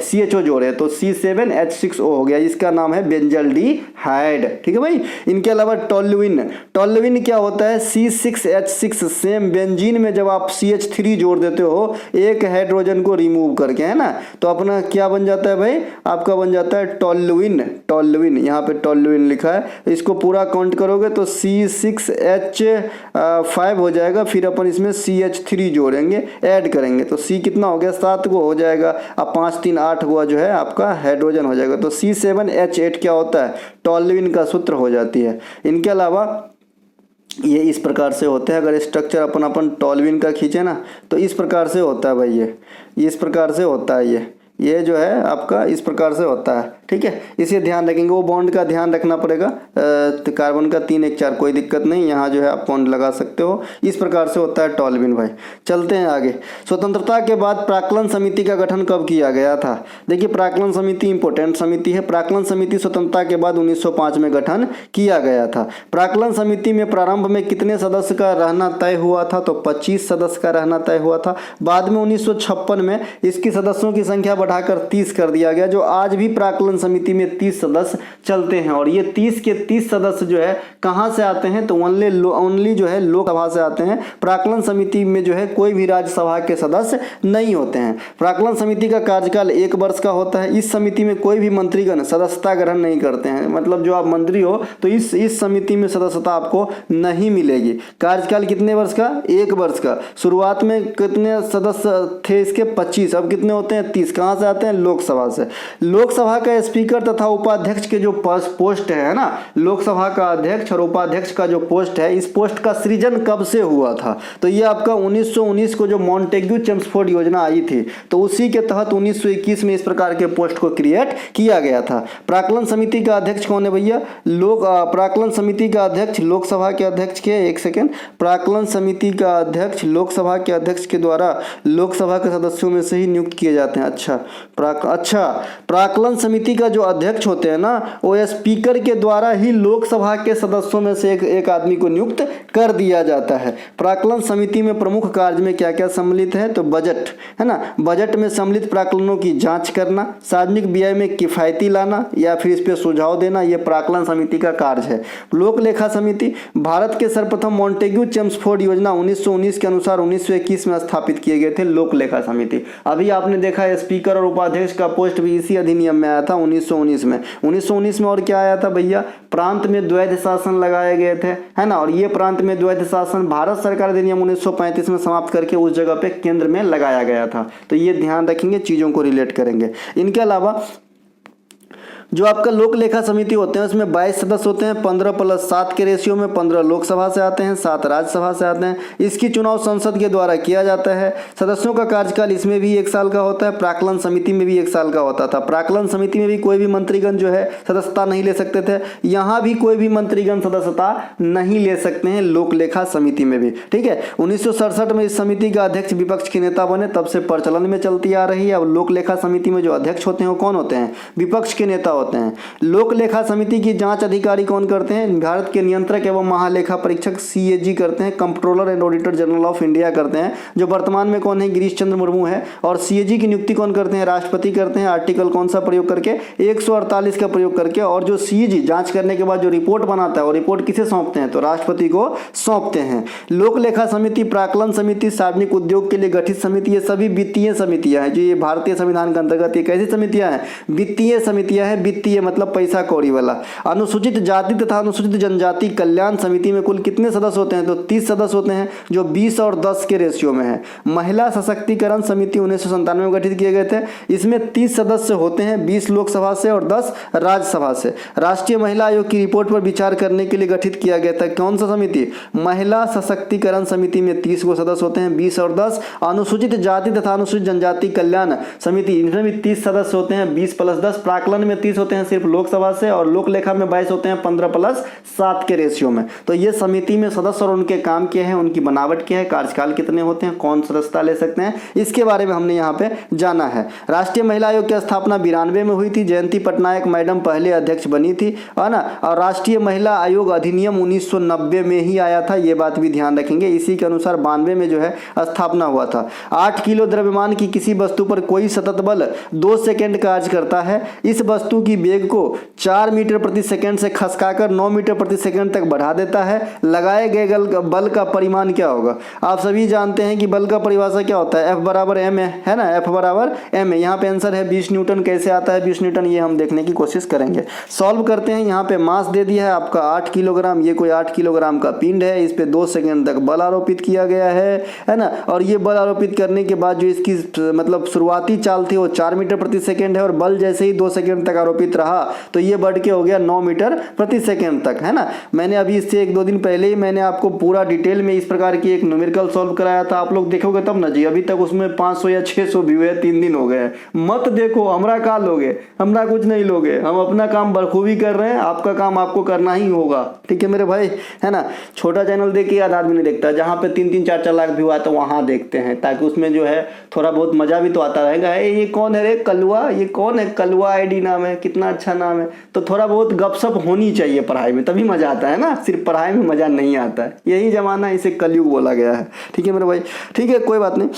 CHO जोड़े तो C7H6O हो गया, इसका नाम है बेंजल्डिहाइड। ठीक है भाई। इनके अलावा टोल्युइन क्या होता है, C6H6। सेम बेंजीन में जब आप CH3 जोड़ देते हो एक हाइड्रोजन को रिमूव करके, है ना, तो अपना क्या बन जाता है भाई, आपका बन जाता है टोल्युइन। यहाँ पे टोल्युइन लिखा है, इसको पूरा काउंट करोगे तो C6H5 हो जाएगा, फिर अपन इसमें CH3 जोड़ेंगे, ऐड करेंगे तो C कितना हो गया, 7 को हो जाएगा। अब 5 3 8 हुआ जो है आपका हाइड्रोजन हो जाएगा, तो C7H8 क्या होता है, टोल्युइन का सूत्र हो जाती है। इनके अलावा ये इस प्रकार से होते हैं, अगर स्ट्रक्चर अपन टोल्युइन का खींचे ना तो इस प्रकार से होता है भाई, ये इस प्रकार से होता है, ये जो है आपका इस प्रकार से होता है। ठीक है, इसे ध्यान रखेंगे, वो बॉन्ड का ध्यान रखना पड़ेगा। तो कार्बन का 3 1 4 कोई दिक्कत नहीं, यहाँ जो है आप बॉन्ड लगा सकते हो। इस प्रकार से होता है टोल्युइन भाई। चलते हैं आगे। स्वतंत्रता के बाद प्राक्कलन समिति का गठन कब किया गया था। देखिए प्राक्कलन समिति इंपोर्टेंट समिति है। प्राक्कलन समिति स्वतंत्रता के बाद 1905 में गठन किया गया था। प्राक्कलन समिति में प्रारंभ में कितने सदस्य का रहना तय हुआ था, तो 25 सदस्य का रहना तय हुआ था। बाद में 1956 में इसकी सदस्यों की संख्या बढ़ाकर 30 कर दिया गया, जो आज भी प्राक्कलन समिति में 30 सदस्य चलते हैं। और ये 30 के 30 सदस्य जो है कहां से आते हैं, तो ओनली जो है लोकसभा से आते हैं। प्राक्कलन समिति में जो है कोई भी राज्यसभा के सदस्य नहीं होते हैं। प्राक्कलन समिति का कार्यकाल 1 वर्ष का होता है। इस समिति में कोई भी मंत्रीगण सदस्यता ग्रहण नहीं करते हैं, मतलब जो आप मंत्री हो तो इस समिति में सदस्यता आपको नहीं मिलेगी। कार्यकाल कितने वर्ष का, 1 वर्ष का। शुरुआत में कितने सदस्य थे इसके, 25, अब कितने होते हैं, 30। कहां से आते हैं, लोकसभा से। लोकसभा का स्पीकर तथा उपाध्यक्ष के जो पोस्ट है ना, लोकसभा का अध्यक्ष और उपाध्यक्ष का जो पोस्ट है, इस पोस्ट का सृजन कब से हुआ था, तो ये आपका 1919 को जो मॉन्टेग्यू चेम्सफोर्ड योजना आई थी, तो उसी के तहत 1921 में इस प्रकार के पोस्ट को क्रिएट किया गया था। प्राक्कलन समिति का अध्यक्ष कौन है भैया, प्राक्कलन समिति का अध्यक्ष लोकसभा के अध्यक्ष के, एक सेकेंड, प्राक्कलन समिति का अध्यक्ष लोकसभा के अध्यक्ष के द्वारा लोकसभा के सदस्यों में से ही नियुक्त किए जाते हैं। अच्छा, प्राक्कलन समिति समिति का जो अध्यक्ष होते हैं ना, वो स्पीकर के द्वारा ही लोकसभा के सदस्यों में से एक आदमी को नियुक्त कर दिया जाता है। प्राक्कलन समिति में प्रमुख कार्य में क्या क्या सम्मिलित है, तो बजट है ना, बजट में सम्मिलित प्राक्कलनों की जांच करना, सार्वजनिक व्यय में किफायती लाना या फिर इस पर सुझाव देना, ये प्राक्कलन समिति का कार्य है। लोक लेखा समिति भारत के सर्वप्रथम मॉन्टेग्यू चेम्सफोर्ड योजना 1919 के अनुसार 1921 में स्थापित किए गए थे लोक लेखा समिति। अभी आपने देखा है स्पीकर और उपाध्यक्ष का पोस्ट भी इसी अधिनियम में आया था 1919 में। 1919 में और क्या आया था भैया, प्रांत में द्वैध शासन लगाए गए थे, है ना, और ये प्रांत में द्वैध शासन भारत सरकार अधिनियम 1935 में समाप्त करके उस जगह पे केंद्र में लगाया गया था। तो ये ध्यान रखेंगे, चीज़ों को रिलेट करेंगे। इनके अलावा जो आपका लोक लेखा समिति होते हैं उसमें 22 सदस्य होते हैं, 15+7 के रेशियो में। 15 लोकसभा से आते हैं, 7 राज्यसभा से आते हैं। इसकी चुनाव संसद के द्वारा किया जाता है। सदस्यों का कार्यकाल इसमें भी 1 साल का होता है, प्राक्कलन समिति में भी 1 साल का होता था। प्राक्कलन समिति में भी कोई भी मंत्रीगण जो है सदस्यता नहीं ले सकते थे, यहाँ भी कोई भी मंत्रीगण सदस्यता नहीं ले सकते हैं लोक लेखा समिति में भी, ठीक है। 1967 में इस समिति का अध्यक्ष विपक्ष के नेता बने, तब से प्रचलन में चलती आ रही है। अब लोक लेखा समिति में जो अध्यक्ष होते हैं वो कौन होते हैं, विपक्ष के नेता होते हैं। लोक लेखा समिति की जांच अधिकारी कौन करते हैं, भारत के नियंत्रक एवं महालेखा परीक्षक CAG करते हैं, comptroller and auditor general of India करते हैं, जो वर्तमान में कौन है, गिरीश चंद्र मुर्मू है। और CAG की नियुक्ति कौन करते हैं, राष्ट्रपति करते हैं। आर्टिकल कौन सा प्रयोग करके, 148 का प्रयोग करके। और जो CAG जांच करने के बाद जो रिपोर्ट बनाता है वो रिपोर्ट किसे सौंपते हैं, तो राष्ट्रपति को सौंपते हैं। लोक लेखा समिति, प्राक्कलन समिति, सार्वजनिक उद्योग के लिए गठित समिति, ये सभी वित्तीय समितियां हैं। जो ये भारतीय संविधान के अंतर्गत ये कैसी समितियां हैं, वित्तीय समितियां हैं। वित्तीय मतलब पैसा कौड़ी वाला। अनुसूचित जाति तथा अनुसूचित जनजाति कल्याण समिति में कुल कितने सदस्य होते हैं, तो 30 सदस्य होते हैं, जो 20 और 10 के रेशियो में है। महिला सशक्तिकरण समिति 1997 में गठित किए गए थे। इसमें 30 सदस्य होते हैं, 20 लोकसभा से और 10 राज्यसभा से। राष्ट्रीय महिला आयोग की रिपोर्ट पर विचार करने के लिए गठित किया गया था। कौन सा समिति, महिला सशक्तिकरण समिति में 30 को सदस्य होते हैं, 20 और 10। अनुसूचित जाति तथा अनुसूचित जनजाति कल्याण समिति, इनमें भी 30 सदस्य होते हैं, 20+10। प्राक्कलन में 30 होते हैं सिर्फ लोकसभा से, और लोक लेखा में 22 होते हैं, 15+7 के रेशियो में। तो ये समिति में सदस्य और उनके काम क्या है, उनकी बनावट क्या है, कार्यकाल कितने होते हैं, कौन सदस्यता ले सकते हैं, इसके बारे में हमने यहाँ पे जाना है। राष्ट्रीय महिला आयोग की स्थापना 92 में हुई थी। जयंती पटनायक मैडम पहले अध्यक्ष बनी थी, है ना। और राष्ट्रीय महिला आयोग अधिनियम 1990 में ही आया था, ये बात भी ध्यान रखेंगे। इसी के अनुसार 92 में जो है स्थापना हुआ था। 8 किलो द्रव्यमान की किसी वस्तु पर कोई सतत बल 2 सेकंड कार्य करता है। इस वस्तु की वेग को 4 मीटर प्रति सेकंड से खसकाकर 9 मीटर प्रति सेकंड तक बढ़ा देता है। लगाए गए बल का परिमाण क्या होगा, आप सभी जानते हैं कि बल का परिभाषा क्या होता है, F बराबर m है ना, F बराबर m है। यहाँ पे आंसर है 20 न्यूटन। कैसे आता है 20 न्यूटन, ये हम देखने की कोशिश करेंगे। सॉल्व करते हैं। यहाँ पे मास दे दिया है आपका 8 किलोग्राम, ये कोई 8 किलोग्राम का पिंड है, इस पे 2 सेकंड तक बल आरोपित किया गया है ना। और ये बल आरोपित करने के बाद जो इसकी मतलब शुरुआती चाल थी वो 4 मीटर प्रति सेकंड है, और बल जैसे ही 2 सेकंड तक आरोपित रहा तो ये बढ़ के हो गया 9 मीटर प्रति सेकंड तक, है ना। मैंने अभी इससे 1-2 दिन पहले ही मैंने आपको पूरा डिटेल में इस प्रकार की एक न्यूमेरिकल सॉल्व कराया था, आप लोग देखोगे तब ना जी। अभी तक उसमें 500 या 600 व्यू है, 3 दिन हो गए। मत देखो, हमरा का लोगे, हमरा कुछ नहीं लोगे, हम अपना काम बखूबी कर रहे हैं, आपका काम आपको करना ही होगा, ठीक है मेरे भाई, है ना। छोटा चैनल देखिए, आधा भी नहीं देखता, जहाँ पे 3-3, 4-4 लाख व्यू आता है वहाँ देखते हैं, ताकि उसमें जो है थोड़ा बहुत मजा भी तो आता रहेगा। ये कौन है रे कलुआ, ये कौन है कलुआ, ID नाम है, कितना अच्छा नाम है। तो थोड़ा बहुत गपशप होनी चाहिए पढ़ाई में, तभी मजा आता है ना, सिर्फ पढ़ाई में मजा नहीं आता है। यही जमाना, इसे कलयुग बोला गया है, ठीक है मेरे भाई, ठीक है, कोई बात नहीं।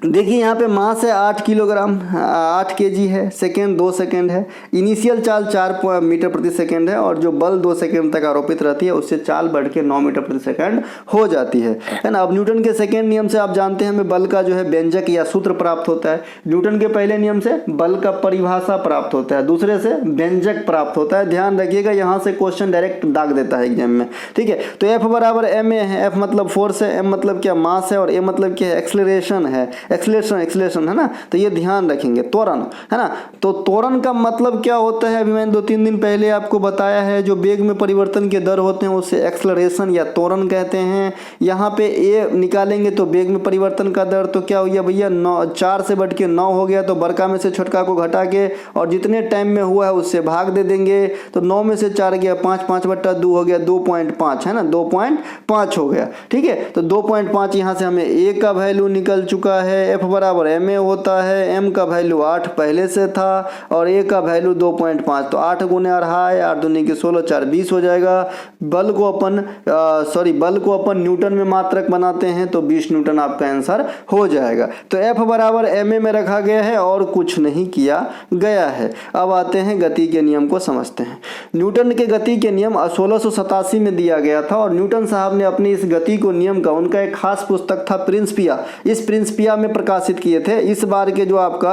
देखिए यहाँ पे मास है 8 किलोग्राम, 8 kg है। सेकेंड 2 सेकेंड है। इनिशियल चाल 4 मीटर प्रति सेकेंड है, और जो बल 2 सेकेंड तक आरोपित रहती है उससे चाल बढ़ के 9 मीटर प्रति सेकेंड हो जाती है ना। अब न्यूटन के सेकेंड नियम से आप जानते हैं हमें बल का जो है व्यंजक या सूत्र प्राप्त होता है। न्यूटन के पहले नियम से बल का परिभाषा प्राप्त होता है, दूसरे से व्यंजक प्राप्त होता है। ध्यान रखिएगा, यहाँ से क्वेश्चन डायरेक्ट दाग देता है एग्जाम में, ठीक है। तो F बराबर ma है। F मतलब फोर्स है, m मतलब क्या मास है, और a मतलब क्या है एक्सलरेशन है, एक्सलेशन है ना। तो ये ध्यान रखेंगे। त्वरण है ना, तो त्वरण का मतलब क्या होता है, अभी मैंने 2-3 दिन पहले आपको बताया है। जो वेग में परिवर्तन के दर होते हैं उसे एक्सलरेशन या त्वरण कहते हैं। यहाँ पे a निकालेंगे तो वेग में परिवर्तन का दर, तो क्या हो गया भैया 4 से बढ़ के 9 हो गया, तो बड़का में से छोटका को घटा के और जितने टाइम में हुआ है उससे भाग दे देंगे। तो 9 में से 4 गया 5, 5/2 हो गया 2.5 है ना, 2.5 हो गया, ठीक है। तो 2.5 यहाँ से हमें a का वैल्यू निकल चुका है। F बराबर ma होता है, m का वैल्यू 8 पहले से था और a का वैल्यू 2.5, तो 8 गुने 2.5, 8 दूनी की 16, 4 20 हो जाएगा। बल को अपन न्यूटन में मात्रक बनाते हैं तो 20 न्यूटन आपका आंसर हो जाएगा। तो F बराबर ma में रखा गया है और कुछ नहीं किया गया है। अब आते हैं गति के नियम को समझते हैं। न्यूटन के गति के नियम 1687 में दिया गया था और न्यूटन साहब ने अपनी इस गति को नियम का उनका एक खास पुस्तक था प्रिंसिपिया, इस प्रिंसिपिया में प्रकाशित किए थे। इस बार के जो आपका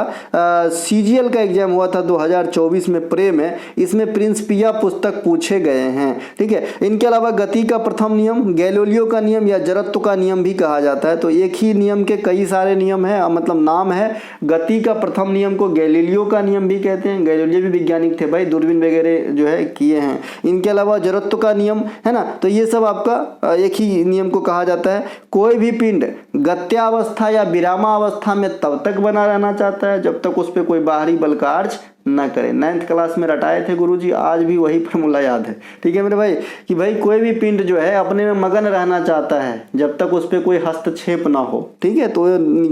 CGL का एग्जाम हुआ था 2024 में प्रे में, इसमें प्रिंसिपिया पुस्तक पूछे गए हैं। ठीक है, इनके अलावा गति का प्रथम नियम गैलीलियो का नियम या जड़त्व का नियम भी कहा जाता है। तो एक ही नियम के कई सारे नियम है, मतलब नाम है। गति का प्रथम नियम को गैलीलियो का नियम भी कहते हैं, गैलीलियो भी वैज्ञानिक थे भाई, दूरबीन वगैरह जो है किए हैं। इनके अलावा जड़त्व का नियम है ना, तो ये सब आपका एक ही नियम को कहा जाता है। कोई भी पिंड गत्यावस्था या विरामावस्था में तब तक बना रहना चाहता है जब तक उस पर कोई बाहरी बल कार्य ना करे। 9th क्लास में रटाए थे गुरुजी, आज भी वही फॉर्मूला याद है। ठीक है मेरे भाई, कि भाई कोई भी पिंड जो है अपने में मगन रहना चाहता है जब तक उस पर कोई हस्तक्षेप ना हो। ठीक है, तो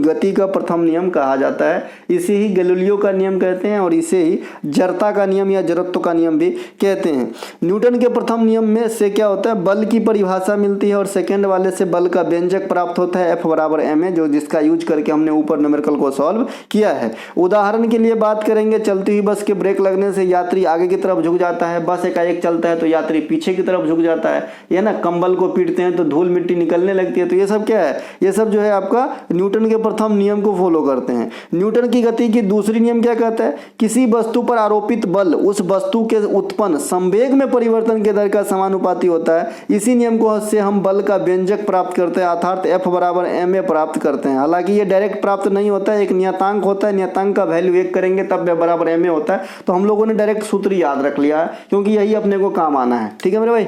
गति का प्रथम नियम कहा जाता है। इसे ही गैलीलियो का नियम कहते हैं और इसे ही जड़ता का नियम या जड़त्व का नियम भी कहते हैं। न्यूटन के प्रथम नियम में से क्या होता है, बल की परिभाषा मिलती है और सेकेंड वाले से बल का व्यंजक प्राप्त होता है F बराबर ma, जो जिसका यूज करके हमने ऊपर न्यूमेरिकल को सॉल्व किया है। उदाहरण के लिए बात करेंगे, चलती हुई बस के ब्रेक लगने से यात्री आगे की तरफ झुक जाता है, बस एकाएक चलता है तो यात्री पीछे की तरफ झुक जाता है, ये ना कंबल को पीटते हैं तो धूल मिट्टी निकलने लगती है। तो ये सब क्या है, ये सब जो है आपका न्यूटन के प्रथम नियम को फॉलो करते हैं। न्यूटन की गति की दूसरी नियम क्या कहता है, किसी वस्तु पर आरोपित बल उस वस्तु के उत्पन्न संवेग में परिवर्तन के दर का समानुपाती होता है। इसी नियम को से हम बल का व्यंजक प्राप्त करते हैं, अर्थात F बराबर ma प्राप्त करते हैं। हालांकि ये डायरेक्ट प्राप्त नहीं होता है, एक नियतांक होता है, नियतांक का वैल्यू 1 करेंगे तब F बराबर ma होता है। तो हम लोगों ने डायरेक्ट सूत्र याद रख लिया है क्योंकि यही अपने को काम आना है। ठीक है मेरे भाई,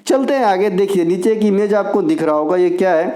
चलते हैं आगे। देखिए नीचे की इमेज आपको दिख रहा होगा, ये क्या है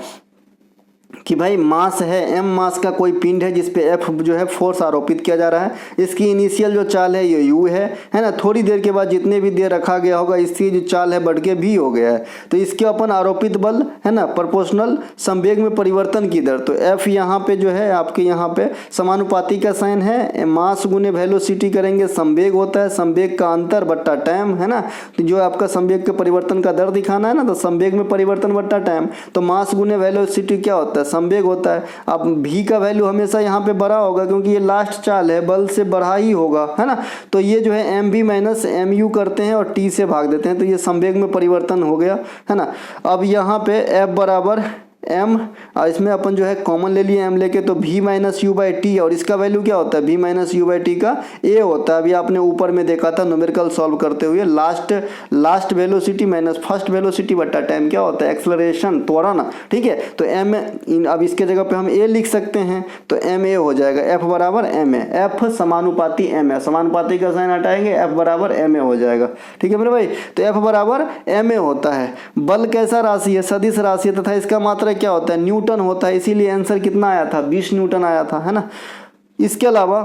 कि भाई मास है, m मास का कोई पिंड है जिस पे F जो है फोर्स आरोपित किया जा रहा है। इसकी इनिशियल जो चाल है ये u है ना। थोड़ी देर के बाद जितने भी देर रखा गया होगा इसकी जो चाल है बढ़ के v हो गया है। तो इसके अपन आरोपित बल है ना प्रोपोर्शनल संवेग में परिवर्तन की दर, तो F यहाँ पे जो है आपके यहाँ पे समानुपाती का साइन है, मास गुने वेलोसिटी करेंगे, संवेग होता है, संवेग का अंतर बट्टा टाइम है ना। तो जो आपका संवेग के परिवर्तन का दर दिखाना है ना, तो संवेग में परिवर्तन बट्टा टाइम, तो मास गुने वेलोसिटी क्या होता है, संवेग होता है। अब v का वैल्यू हमेशा यहाँ पे बड़ा होगा क्योंकि ये लास्ट चाल है, बल से बढ़ा ही होगा है ना। तो ये जो है mv माइनस mu करते हैं और t से भाग देते हैं, तो ये संवेग में परिवर्तन हो गया है ना। अब यहाँ पे F बराबर m, इसमें अपन जो है कॉमन ले लिए m लेके, तो v minus you by T, और इसका वैल्यू क्या होता है, v minus you by T का a होता है। अभी आपने ऊपर में देखा था न्यूमेरिकल सॉल्व करते हुए, last velocity minus first velocity बट्टा टाइम क्या होता है, एक्सलरेशन, त्वरण। ठीक है, तो m अब इसके जगह पे हम a लिख सकते हैं, तो ma हो जाएगा F बराबर ma, F समानुपाती m है, समानुपाती का साइन हटाएंगे F बराबर ma हो जाएगा। ठीक है मेरे भाई, तो F बराबर ma होता है। बल कैसा राशि है, सदिश राशि है तथा इसका मात्रा क्या होता है, न्यूटन होता है, इसीलिए आंसर कितना आया था, 20 न्यूटन आया था है ना। इसके अलावा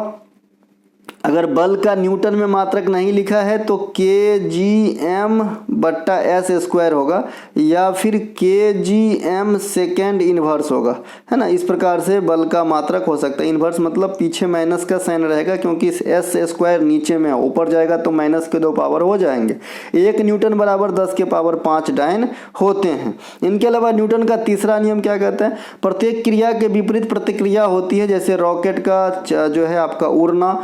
अगर बल का न्यूटन में मात्रक नहीं लिखा है तो kgm बट्टा s स्क्वायर होगा या फिर kgm सेकेंड इन्वर्स होगा है ना। इस प्रकार से बल का मात्रक हो सकता है। इन्वर्स मतलब पीछे माइनस का साइन रहेगा क्योंकि इस s स्क्वायर नीचे में ऊपर जाएगा तो माइनस के 2 पावर हो जाएंगे। 1 न्यूटन बराबर 10 के पावर 5 डायन होते हैं। इनके अलावा न्यूटन का तीसरा नियम क्या कहता है, प्रत्येक क्रिया के विपरीत प्रतिक्रिया होती है। जैसे रॉकेट का जो है आपका उड़ना,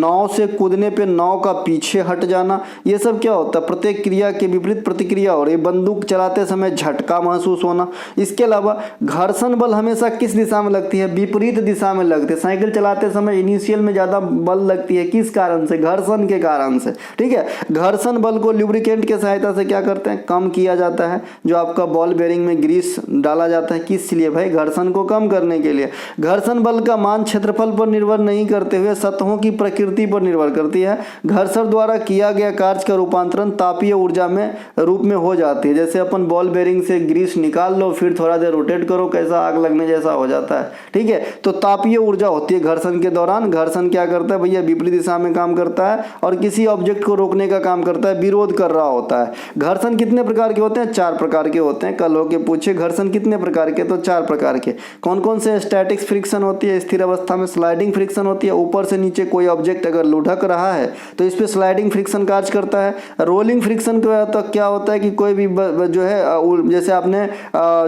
नाव से कूदने पे नाव का पीछे हट जाना, ये सब क्या होता है, प्रत्येक क्रिया के विपरीत प्रतिक्रिया हो रही। बंदूक चलाते समय झटका महसूस होना। इसके अलावा घर्षण बल हमेशा किस दिशा में लगती है, विपरीत दिशा में लगती है। साइकिल चलाते समय इनिशियल में ज़्यादा बल लगती है, किस कारण से, घर्षण के कारण से। ठीक है, घर्षण बल को लुब्रिकेंट के सहायता से क्या करते हैं, कम किया जाता है। जो आपका बॉल बेरिंग में ग्रीस डाला जाता है, किस लिए भाई, घर्षण को कम करने के लिए। घर्षण बल का मान क्षेत्रफल पर निर्भर नहीं करते हुए सतहों की प्रकृति गति पर निर्भर करती है। घर्षण द्वारा किया गया कार्य का रूपांतरण तापीय ऊर्जा में रूप में हो जाती है। जैसे अपन बॉल बेरिंग से ग्रीस निकाल लो, फिर थोड़ा देर रोटेट करो, कैसा आग लगने जैसा हो जाता है, ठीक है। तो तापीय ऊर्जा होती है घर्षण के दौरान। घर्षण क्या करता है भैया, विपरीत दिशा में काम करता है और किसी ऑब्जेक्ट को रोकने का काम करता है, विरोध कर रहा होता है। घर्षण कितने प्रकार के होते हैं? 4 प्रकार के होते हैं। कल होके पूछे घर्षण कितने प्रकार के, तो 4 प्रकार के। कौन कौन से? स्टैटिक फ्रिक्शन होती है, स्थिर अवस्था में स्लाइडिंग फ्रिक्शन होती है, ऊपर से नीचे कोई ऑब्जेक्ट अगर लुढ़क रहा है तो इस पे स्लाइडिंग फ्रिक्शन कार्य करता है। रोलिंग फ्रिक्शन क्या होता है कि कोई भी जो है, जैसे आपने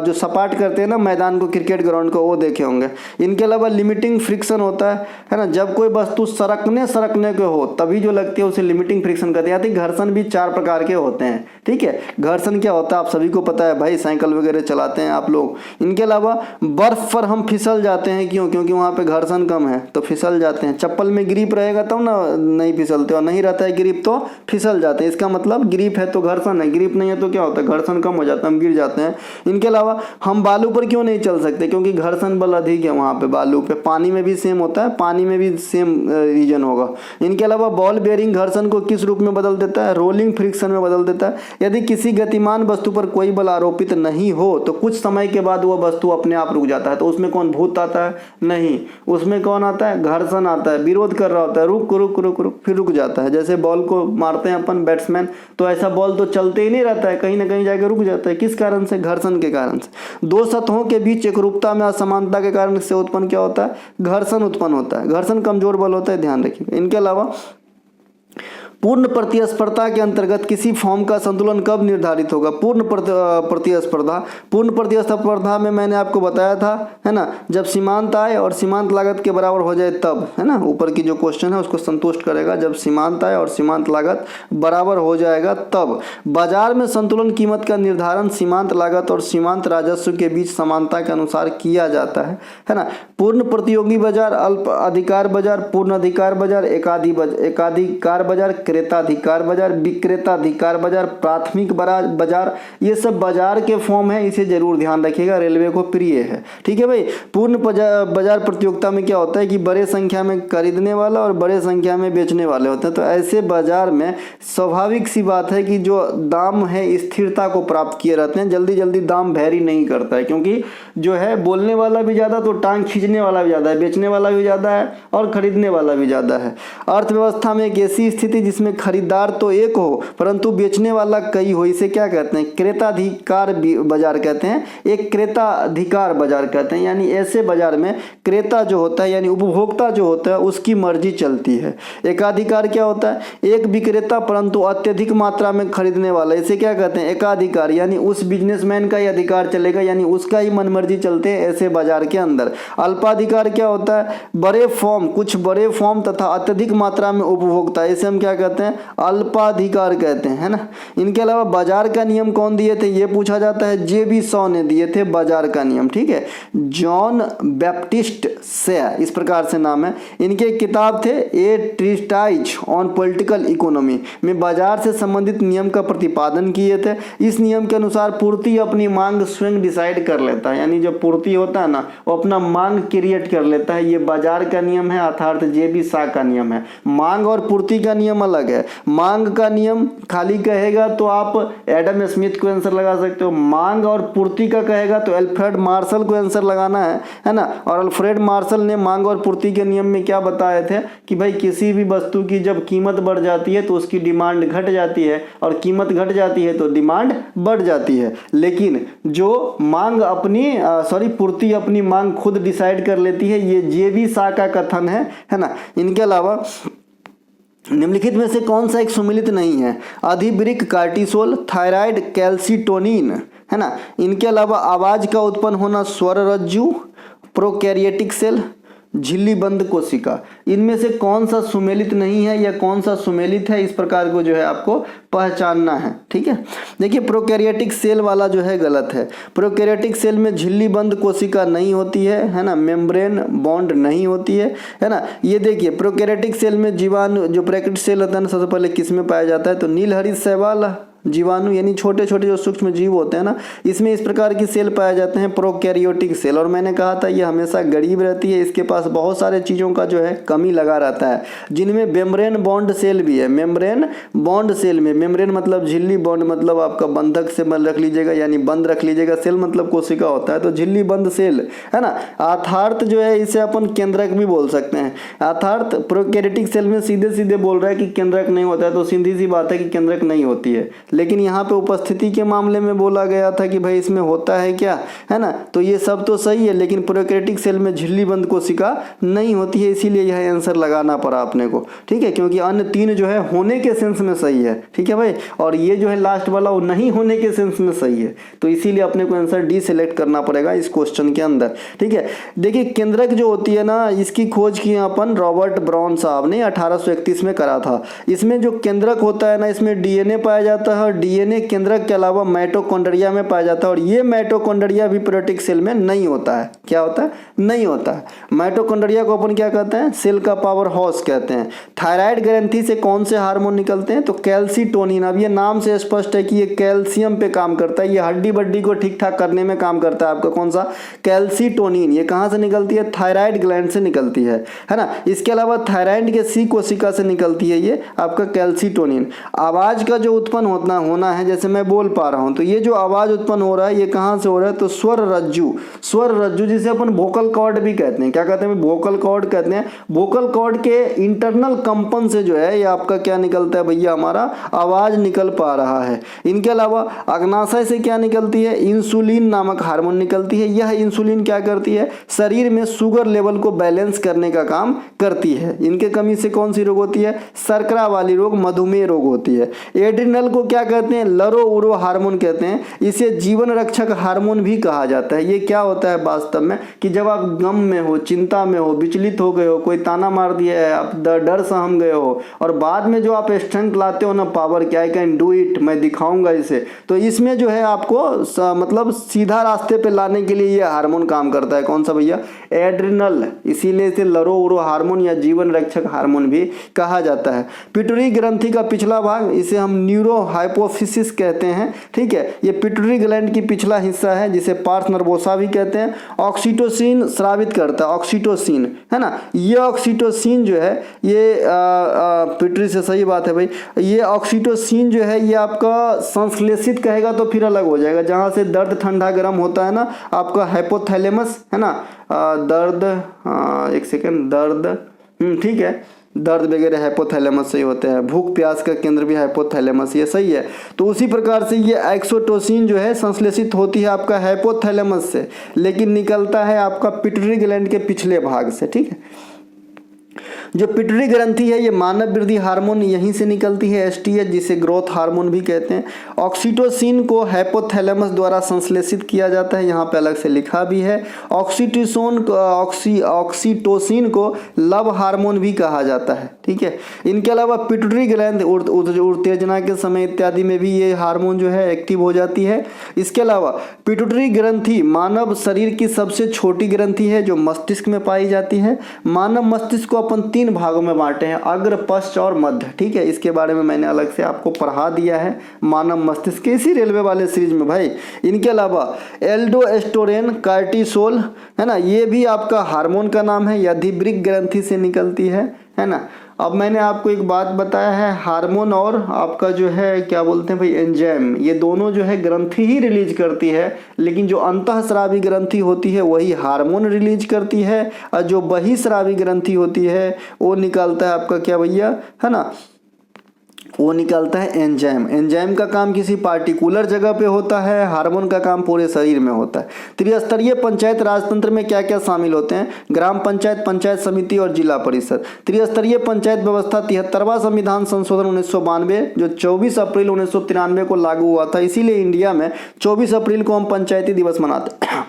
जो सपाट करते हैं ना मैदान को, क्रिकेट ग्राउंड को, वो देखे होंगे। इनके अलावा लिमिटिंग फ्रिक्शन होता है ना, जब कोई वस्तु सरकने के हो तभी जो लगती है उसे लिमिटिंग फ्रिक्शन कहते हैं। घर्षण भी 4 प्रकार के होते हैं, ठीक है। घर्षण क्या होता है आप सभी को पता है भाई, साइकिल वगैरह चलाते हैं आप लोग। इनके अलावा बर्फ पर हम फिसल जाते हैं, क्यों? क्योंकि वहां पे घर्षण कम है तो फिसल जाते हैं। चप्पल में ग्रिप रहेगा तब ना नहीं फिसलते, और नहीं रहता है ग्रिप तो फिसल जाते हैं। इसका मतलब ग्रिप है तो घर्षण है, ग्रिप नहीं है तो क्या होता है, घर्षण कम हो जाता है, हम गिर जाते हैं। इनके अलावा हम बालू पर क्यों नहीं चल सकते? क्योंकि घर्षण बल अधिक है वहां पे बालू पे। पानी में भी सेम होता है, पानी में भी सेम रीजन होगा। इनके अलावा बॉल बेरिंग घर्षण को किस रूप में बदल देता है? रोलिंग फ्रिक्शन में बदल देता है। यदि किसी गतिमान वस्तु पर कोई बल आरोपित नहीं हो तो कुछ समय के बाद वह वस्तु अपने आप रुक जाता है। तो उसमें कौन भूत आता है? नहीं, उसमें कौन आता है? घर्षण आता है, विरोध कर रहा होता है, रुक रुक रुक रुक, फिर रुक जाता है। जैसे बॉल को मारते हैं अपन बैट्समैन, तो ऐसा बॉल तो चलते ही नहीं रहता है, कहीं ना कहीं जाकर रुक जाता है। किस कारण से? घर्षण के कारण से। 2 सतहों के बीच एकरूपता में असमानता के कारण से उत्पन्न क्या होता है? घर्षण उत्पन्न होता है। घर्षण कमजोर बल होता है, ध्यान रखिए। इनके अलावा पूर्ण प्रतिस्पर्धा के अंतर्गत किसी फॉर्म का संतुलन कब निर्धारित होगा? पूर्ण प्रतिस्पर्धा में मैंने आपको बताया था, है ना, जब सीमांत आय और सीमांत लागत के बराबर हो जाए तब, है ना। ऊपर की जो क्वेश्चन है उसको संतुष्ट करेगा, जब सीमांत आय और सीमांत लागत बराबर हो जाएगा तब। बाजार में संतुलन कीमत का निर्धारण सीमांत लागत और सीमांत राजस्व के बीच समानता के अनुसार किया जाता है ना। पूर्ण प्रतियोगी बाजार, अल्प अधिकार बाजार, पूर्ण अधिकार बाजार, एकाधिकार बाजार, क्रेताधिकार बाजार, विक्रेताधिकार बाजार, प्राथमिक बाजार, ये सब बाजार के फॉर्म है, इसे जरूर ध्यान रखिएगा, रेलवे को प्रिय है, ठीक है भाई। पूर्ण बाजार प्रतियोगिता में क्या होता है कि बड़े संख्या में खरीदने वाला और बड़े संख्या में बेचने वाले होते हैं। तो ऐसे बाजार में स्वाभाविक सी बात है कि जो दाम है स्थिरता को प्राप्त किए रहते हैं, जल्दी जल्दी दाम वेरी नहीं करता है, क्योंकि जो है बोलने वाला भी ज्यादा तो टांग खींचने वाला भी ज्यादा है, बेचने वाला भी ज्यादा है और खरीदने वाला भी ज्यादा है। अर्थव्यवस्था में एक ऐसी स्थिति जिसमें खरीदार तो एक हो परंतु बेचने वाला कई हो, इसे क्या कहते हैं? क्रेताधिकार बाजार कहते हैं। एक क्रेताधिकार बाजार कहते हैं, यानी ऐसे बाजार में क्रेता जो होता है यानी उपभोक्ता जो होता है उसकी मर्जी चलती है। एकाधिकार क्या होता है? एक विक्रेता परंतु अत्यधिक मात्रा में खरीदने वाला, इसे क्या कहते हैं? एकाधिकार, यानी उस बिजनेसमैन का ही अधिकार चलेगा, यानी उसका ही मनमर्जी चलते हैं ऐसे बाजार के अंदर। अल्पाधिकार क्या होता है? बड़े फॉर्म, कुछ बड़े फॉर्म तथा अत्यधिक मात्रा में उपभोक्ता, इसे हम क्या कहते हैं? अल्पाधिकार कहते हैं, है ना। इनके अलावा बाजार का नियम कौन दिए थे ये पूछा जाता है, जेबी शॉ ने दिए थे बाजार का नियम, ठीक है। जॉन बैप्टिस्ट शॉ, इस प्रकार से नाम है इनके। किताब थे ए ट्रीटाइज ऑन पॉलिटिकल इकोनॉमी में बाजार से संबंधित नियम का प्रतिपादन किए थे। इस नियम के अनुसार पूर्ति अपनी मांग स्वयं डिसाइड कर लेता है, यानी जो पूर्ति होता है ना वो अपना मांग क्रिएट कर लेता है। ये बाजार का नियम है, अर्थात जेबी शॉ का नियम है। मांग और पूर्ति का नियम अलग है। मांग का नियम खाली कहेगा तो आप एडम स्मिथ को आंसर लगा सकते हो, मांग और पूर्ति का कहेगा तो अल्फ्रेड मार्शल को आंसर लगाना है ना। और अल्फ्रेड मार्शल ने मांग और पूर्ति के नियम में क्या बताए थे कि भाई किसी भी वस्तु की जब कीमत बढ़ जाती है तो उसकी डिमांड घट जाती है और कीमत घट जाती है तो डिमांड बढ़ जाती है, लेकिन जो मांग अपनी पूर्ति अपनी मांग खुद डिसाइड कर लेती है, ये जेबी शॉ का कथन है ना। इनके अलावा निम्नलिखित में से कौन सा एक सुमेलित नहीं है? अधिवृक्क कार्टिसोल, थायराइड, कैल्सिटोनिन, है ना। इनके अलावा आवाज का उत्पन्न होना स्वर रज्जु, प्रोकैरियोटिक सेल, झिल्ली बंद कोशिका, इनमें से कौन सा सुमेलित नहीं है या कौन सा सुमेलित है, इस प्रकार को जो है आपको पहचानना है, ठीक है। देखिए प्रोकैरियोटिक सेल वाला जो है गलत है। प्रोकैरियोटिक सेल में झिल्ली बंद कोशिका नहीं होती है ना, मेम्ब्रेन बॉन्ड नहीं होती है ना। ये देखिए प्रोकैरियोटिक सेल में जीवाणु जो प्राकृतिक सेल होता है ना, सबसे पहले किस में पाया जाता है? तो नीलहरित शैवाल, जीवाणु यानी छोटे छोटे जो सूक्ष्म जीव होते हैं ना, इसमें इस प्रकार की सेल पाए जाते हैं, प्रोकैरियोटिक सेल। और मैंने कहा था ये हमेशा गरीब रहती है, इसके पास बहुत सारे चीज़ों का जो है कमी लगा रहता है, जिनमें मेम्ब्रेन बॉन्ड सेल भी है। मेम्ब्रेन बॉन्ड सेल में, मेम्ब्रेन मतलब झिल्ली, बॉन्ड मतलब आपका बंधक से रख लीजिएगा, यानी बंद रख लीजिएगा, सेल मतलब कोशिका होता है, तो झिल्ली बंद सेल है ना। अर्थात जो है इसे अपन केंद्रक भी बोल सकते हैं। अर्थात प्रोकैरियोटिक सेल में सीधे सीधे बोल रहा है कि केंद्रक नहीं होता है, तो सीधी सी बात है कि केंद्रक नहीं होती है। लेकिन यहाँ पे उपस्थिति के मामले में बोला गया था कि भाई इसमें होता है क्या, है ना। तो ये सब तो सही है, लेकिन प्रोकैरियोटिक सेल में झिल्ली बंद कोशिका नहीं होती है, इसीलिए यह आंसर लगाना पड़ा अपने को, ठीक है, क्योंकि अन्य तीन जो है होने के सेंस में सही है, ठीक है भाई, और ये जो है लास्ट वाला वो नहीं होने के सेंस में सही है, तो इसीलिए अपने को आंसर डी सिलेक्ट करना पड़ेगा इस क्वेश्चन के अंदर, ठीक है। देखिए केंद्रक जो होती है ना, इसकी खोज की अपन रॉबर्ट ब्राउन साहब ने 1831 में करा था। इसमें जो केंद्रक होता है ना, इसमें डीएनए पाया जाता है, और डीएनए केंद्रक के अलावा माइटोकॉन्ड्रिया में पाया जाता है, और ये माइटोकॉन्ड्रिया भी प्रोकैरियोटिक सेल में नहीं होता है। क्या होता है? नहीं होता है। माइटोकॉन्ड्रिया को अपन क्या कहते हैं? सेल का पावर हाउस कहते हैं। थायराइड ग्रंथि से कौन से हार्मोन निकलते हैं? तो कैल्सीटोनिन। अब ये नाम से स्पष्ट है कि ये कैल्शियम पे काम करता है, ये हड्डी बड्डी को ठीक ठाक करने में काम करता है आपका कौन सा? कैल्सीटोनिन। ये कहाँ से निकलती है? थायराइड ग्लैंड से निकलती है ना। इसके अलावा थायराइड के सी कोशिका से निकलती है ये आपका कैल्सीटोनिन। आवाज का जो उत्पन्न होना है, जैसे मैं बोल पा रहा हूँ, तो ये जो आवाज उत्पन्न हो रहा है ये कहाँ से हो रहा है? तो स्वर रज्जु। स्वर रज्जु जिसे अपन वोकल कॉर्ड भी कहते हैं। क्या कहते हैं? वोकल कॉर्ड कहते हैं। वोकल कॉर्ड के इंटरनल कंपन से जो है ये आपका क्या निकलता है भैया? हमारा आवाज निकल पा रहा है। इनके अलावा अग्नाशय से क्या निकलती है? इंसुलिन नामक हार्मोन निकलती है। यह इंसुलिन क्या करती है? शरीर में शुगर लेवल को बैलेंस करने का काम करती है। इनके कमी से कौन सी रोग होती है? शर्करा वाली रोग, मधुमेह रोग होती है। एड्रिनल को क्या कहते हैं? लरो उरो हार्मोन कहते हैं। इसे जीवन रक्षक हार्मोन भी कहा जाता है। ये क्या होता है वास्तव में कि जब आप गम में हो, चिंता में हो, विचलित हो गए हो, कोई ताना मार दिया है, आप डर सहम गए हो, और बाद में जो आप स्ट्रेंथ लाते हो ना, पावर, क्या आई कैन डू इट, मैं दिखाऊंगा इसे, तो इसमें जो है आपको मतलब सीधा रास्ते पे लाने के लिए ये हार्मोन काम करता है। कौन सा भैया? एड्रिनल। इसीलिए इसे लरो उरो हार्मोन या जीवन रक्षक हार्मोन भी कहा जाता है। पिट्यूटरी ग्रंथि का पिछला भाग, इसे हम न्यूरो हाइपोफिसिस कहते हैं, ठीक है। ये पिट्यूटरी ग्लैंड की पिछला हिस्सा है, जिसे पार्स नर्वोसा भी कहते हैं। ऑक्सीटोसिन स्रावित करता है, ऑक्सीटोसिन, है ना। ये ऑक्सीटोसिन जो है ये पिट्यूटरी से, सही बात है भाई, ये ऑक्सीटोसिन जो है ये आपका संश्लेषित कहेगा तो फिर अलग हो जाएगा। जहाँ से दर्द ठंडा गर्म होता है ना, आपका हाइपोथैलेमस, है ना, दर्द, एक सेकेंड, दर्द, ठीक है, दर्द वगैरह हाइपोथैलेमस से ही होते हैं। भूख प्यास का केंद्र भी हाइपोथैलेमस, ये सही है। तो उसी प्रकार से ये एक्सोटोसिन जो है संश्लेषित होती है आपका हाइपोथैलेमस से, लेकिन निकलता है आपका पिट्यूटरी ग्लैंड के पिछले भाग से, ठीक है। जो पिट्यूटरी ग्रंथि है ये मानव वृद्धि हार्मोन यहीं से निकलती है, एसटीएच, जिसे ग्रोथ हार्मोन भी कहते हैं। ऑक्सीटोसिन को हाइपोथैलेमस द्वारा संश्लेषित किया जाता है, यहाँ पे अलग से लिखा भी है। ऑक्सीटोसिन को लव हार्मोन भी कहा जाता है, ठीक है। इनके अलावा पिट्यूटरी ग्लैंड उत्तेजना के समय इत्यादि में भी ये हार्मोन जो है एक्टिव हो जाती है। इसके अलावा पिट्यूटरी ग्रंथि मानव शरीर की सबसे छोटी ग्रंथि है जो मस्तिष्क में पाई जाती है। मानव मस्तिष्क को अपन 3 भागों में बांटे हैं, अग्र, पश्च और मध्य, ठीक है। इसके बारे में मैंने अलग से आपको पढ़ा दिया है मानव मस्तिष्क के इसी रेलवे वाले सीरीज में भाई। इनके अलावा एल्डोस्टेरोन, कार्टिसोल, है ना, ये भी आपका हार्मोन का नाम है, यधिवृक्क ग्रंथि से निकलती है ना। अब मैंने आपको एक बात बताया है, हार्मोन और आपका जो है क्या बोलते हैं भाई, एंजाइम, ये दोनों जो है ग्रंथि ही रिलीज करती है, लेकिन जो अंतःस्रावी ग्रंथि होती है वही हार्मोन रिलीज करती है, और जो बहिःस्रावी ग्रंथि होती है वो निकालता है आपका क्या भैया, है ना, वो निकालता है एंजाइम। एंजाइम का काम किसी पार्टिकुलर जगह पे होता है, हार्मोन का काम पूरे शरीर में होता है। त्रिस्तरीय पंचायत राजतंत्र में क्या क्या शामिल होते हैं? ग्राम पंचायत, पंचायत समिति और जिला परिषद। त्रिस्तरीय पंचायत व्यवस्था 73वां संविधान संशोधन 1992 जो 24 अप्रैल 1993 को लागू हुआ था, इसीलिए इंडिया में 24 अप्रैल को हम पंचायती दिवस मनाते हैं।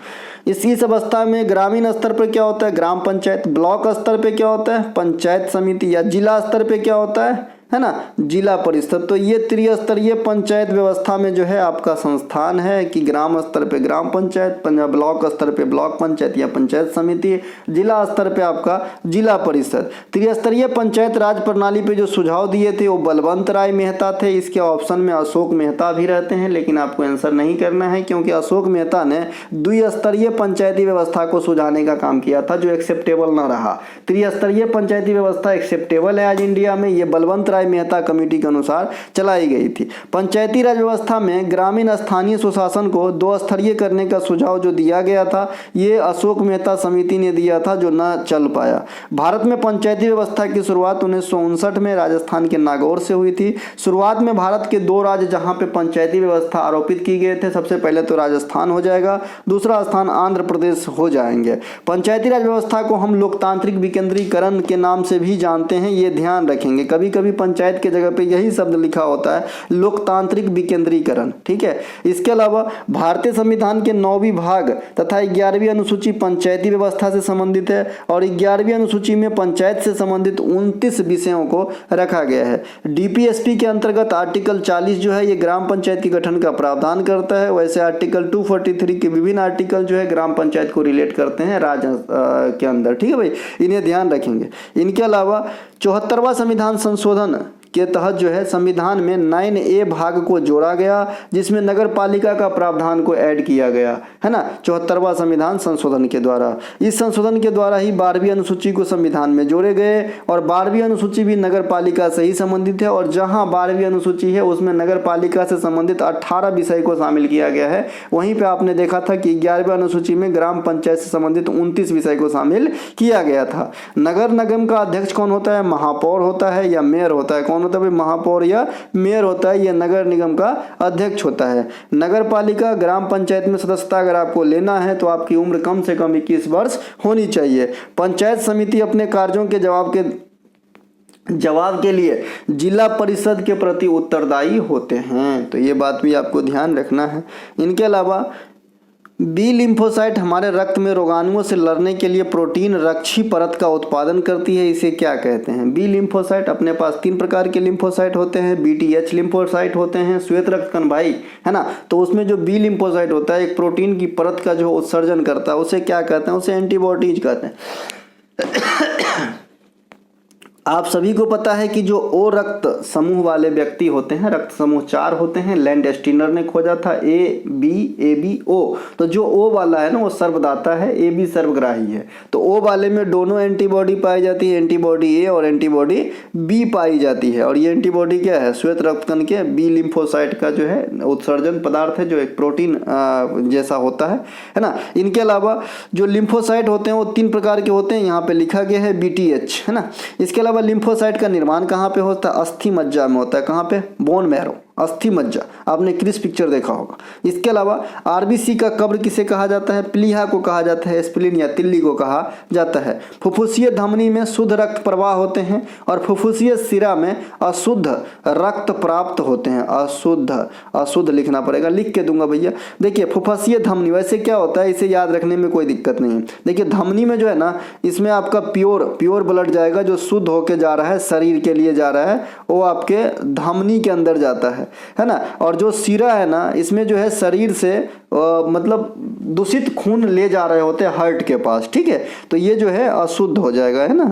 इस अवस्था में ग्रामीण स्तर पर क्या होता है? ग्राम पंचायत। ब्लॉक स्तर पे क्या होता है? पंचायत समिति। या जिला स्तर पे क्या होता है है ना, जिला परिषद। तो ये त्रिस्तरीय पंचायत व्यवस्था में जो है आपका संस्थान है कि ग्राम स्तर पे ग्राम पंचायत, ब्लॉक स्तर पे ब्लॉक पंचायत या पंचायत समिति, जिला स्तर पे आपका जिला परिषद। त्रिस्तरीय पंचायत राज प्रणाली पे जो सुझाव दिए थे वो बलवंत राय मेहता थे। इसके ऑप्शन में अशोक मेहता भी रहते हैं, लेकिन आपको आंसर नहीं करना है क्योंकि अशोक मेहता ने द्विस्तरीय पंचायती व्यवस्था को सुझाने का काम किया था जो एक्सेप्टेबल ना रहा। त्रिस्तरीय पंचायती व्यवस्था एक्सेप्टेबल है आज इंडिया में, ये बलवंत राय मेहता कमेटी के अनुसार चलाई गई थी। पंचायती राज व्यवस्था में ग्रामीण स्थानीय सुशासन को 2 स्तरीय करने का सुझाव जो दिया गया था ये अशोक मेहता समिति ने दिया था जो न चल पाया। भारत में पंचायती व्यवस्था की शुरुआत 1959 में राजस्थान के नागौर से हुई थी। शुरुआत में भारत के 2 राज्य जहां पे पंचायती व्यवस्था आरोपित की गए थे, सबसे पहले तो राजस्थान हो जाएगा, दूसरा स्थान आंध्र प्रदेश हो जाएंगे। पंचायती राज व्यवस्था को हम लोकतांत्रिक विकेंद्रीकरण के नाम से भी जानते हैं, ये ध्यान रखेंगे। कभी कभी पंचायत के जगह पे यही शब्द लिखा होता है, लोकतांत्रिक विकेंद्रीकरण, ठीक है। इसके अलावा भारतीय संविधान के 9वीं भाग तथा 11वीं अनुसूची पंचायती व्यवस्था से संबंधित है और 11वीं अनुसूची में पंचायत से संबंधित 29 विषयों को रखा गया है। डीपीएसपी के अंतर्गत आर्टिकल 40 जो है ये ग्राम पंचायत के गठन का प्रावधान करता है। वैसे आर्टिकल 243 के विभिन्न आर्टिकल जो है ग्राम पंचायत को रिलेट करते हैं राज्य के अंदर, ठीक है भाई, इन्हें ध्यान रखेंगे। इनके अलावा 74वां संविधान संशोधन के तहत जो है संविधान में 9A भाग को जोड़ा गया जिसमें नगर पालिका का प्रावधान को ऐड किया गया है ना, 74वां संविधान संशोधन के द्वारा। इस संशोधन के द्वारा ही 12वीं अनुसूची को संविधान में जोड़े गए और 12वीं अनुसूची भी नगर पालिका से ही संबंधित है और जहां 12वीं अनुसूची है उसमें नगर पालिका से संबंधित 18 विषय को शामिल किया गया है। वहीं पे आपने देखा था कि 11वीं अनुसूची में ग्राम पंचायत से संबंधित 29 विषय को शामिल किया गया था। नगर निगम का अध्यक्ष कौन होता है, महापौर होता है या मेयर होता है, कौन होता है, महापौर या मेयर होता है, यह नगर निगम का अध्यक्ष होता है। नगर पालिका ग्राम पंचायत में सदस्यता अगर आपको लेना है तो आपकी उम्र कम से कम 21 वर्ष होनी चाहिए। पंचायत समिति अपने कार्यों के जवाब के लिए जिला परिषद के प्रति उत्तरदायी होते हैं, तो ये बात भी आपको ध्यान रखना है। इनके अलावा बी लिम्फोसाइट हमारे रक्त में रोगाणुओं से लड़ने के लिए प्रोटीन रक्षी परत का उत्पादन करती है, इसे क्या कहते हैं। बी लिम्फोसाइट, अपने पास 3 प्रकार के लिम्फोसाइट होते हैं, बीटीएच लिम्फोसाइट होते हैं, श्वेत रक्त कण भाई, है ना। तो उसमें जो बी लिम्फोसाइट होता है एक प्रोटीन की परत का जो उत्सर्जन करता है उसे क्या कहते हैं, उसे एंटीबॉडीज कहते हैं। आप सभी को पता है कि जो ओ रक्त समूह वाले व्यक्ति होते हैं, रक्त समूह 4 होते हैं, लैंडस्टीनर ने खोजा था, ए बी ओ। तो जो ओ वाला है ना वो सर्वदाता है, ए बी सर्वग्राही है। तो ओ वाले में दोनों एंटीबॉडी पाई जाती है, एंटीबॉडी ए और एंटीबॉडी बी पाई जाती है। और ये एंटीबॉडी क्या है, श्वेत रक्त कण के बी लिम्फोसाइट का जो है उत्सर्जन पदार्थ है जो एक प्रोटीन जैसा होता है ना। इनके अलावा जो लिम्फोसाइट होते हैं वो 3 प्रकार के होते हैं, यहाँ पे लिखा गया है बीटीएच, है ना। इसके अलावा लिम्फोसाइट का निर्माण कहाँ पे होता है, अस्थि मज्जा में होता है। कहाँ पे, बोन मैरो, अस्थि मज्जा, आपने क्रिस पिक्चर देखा होगा। इसके अलावा आरबीसी का कब्र किसे कहा जाता है, प्लीहा को कहा जाता है, स्प्लीन या तिल्ली को कहा जाता है। फुफ्फुसीय धमनी में शुद्ध रक्त प्रवाह होते हैं और फुफ्फुसीय सिरा में अशुद्ध रक्त प्राप्त होते हैं। अशुद्ध लिखना पड़ेगा, लिख के दूंगा भैया। देखिए फुफ्फुसीय धमनी वैसे क्या होता है, इसे याद रखने में कोई दिक्कत नहीं है। देखिए धमनी में जो है ना, इसमें आपका प्योर ब्लड जाएगा जो शुद्ध होके जा रहा है, शरीर के लिए जा रहा है, वो आपके धमनी के अंदर जाता है ना। और जो सिरा है ना, इसमें जो है शरीर से मतलब दूषित खून ले जा रहे होते हैं हार्ट के पास, ठीक है। तो ये जो है अशुद्ध हो जाएगा, है ना,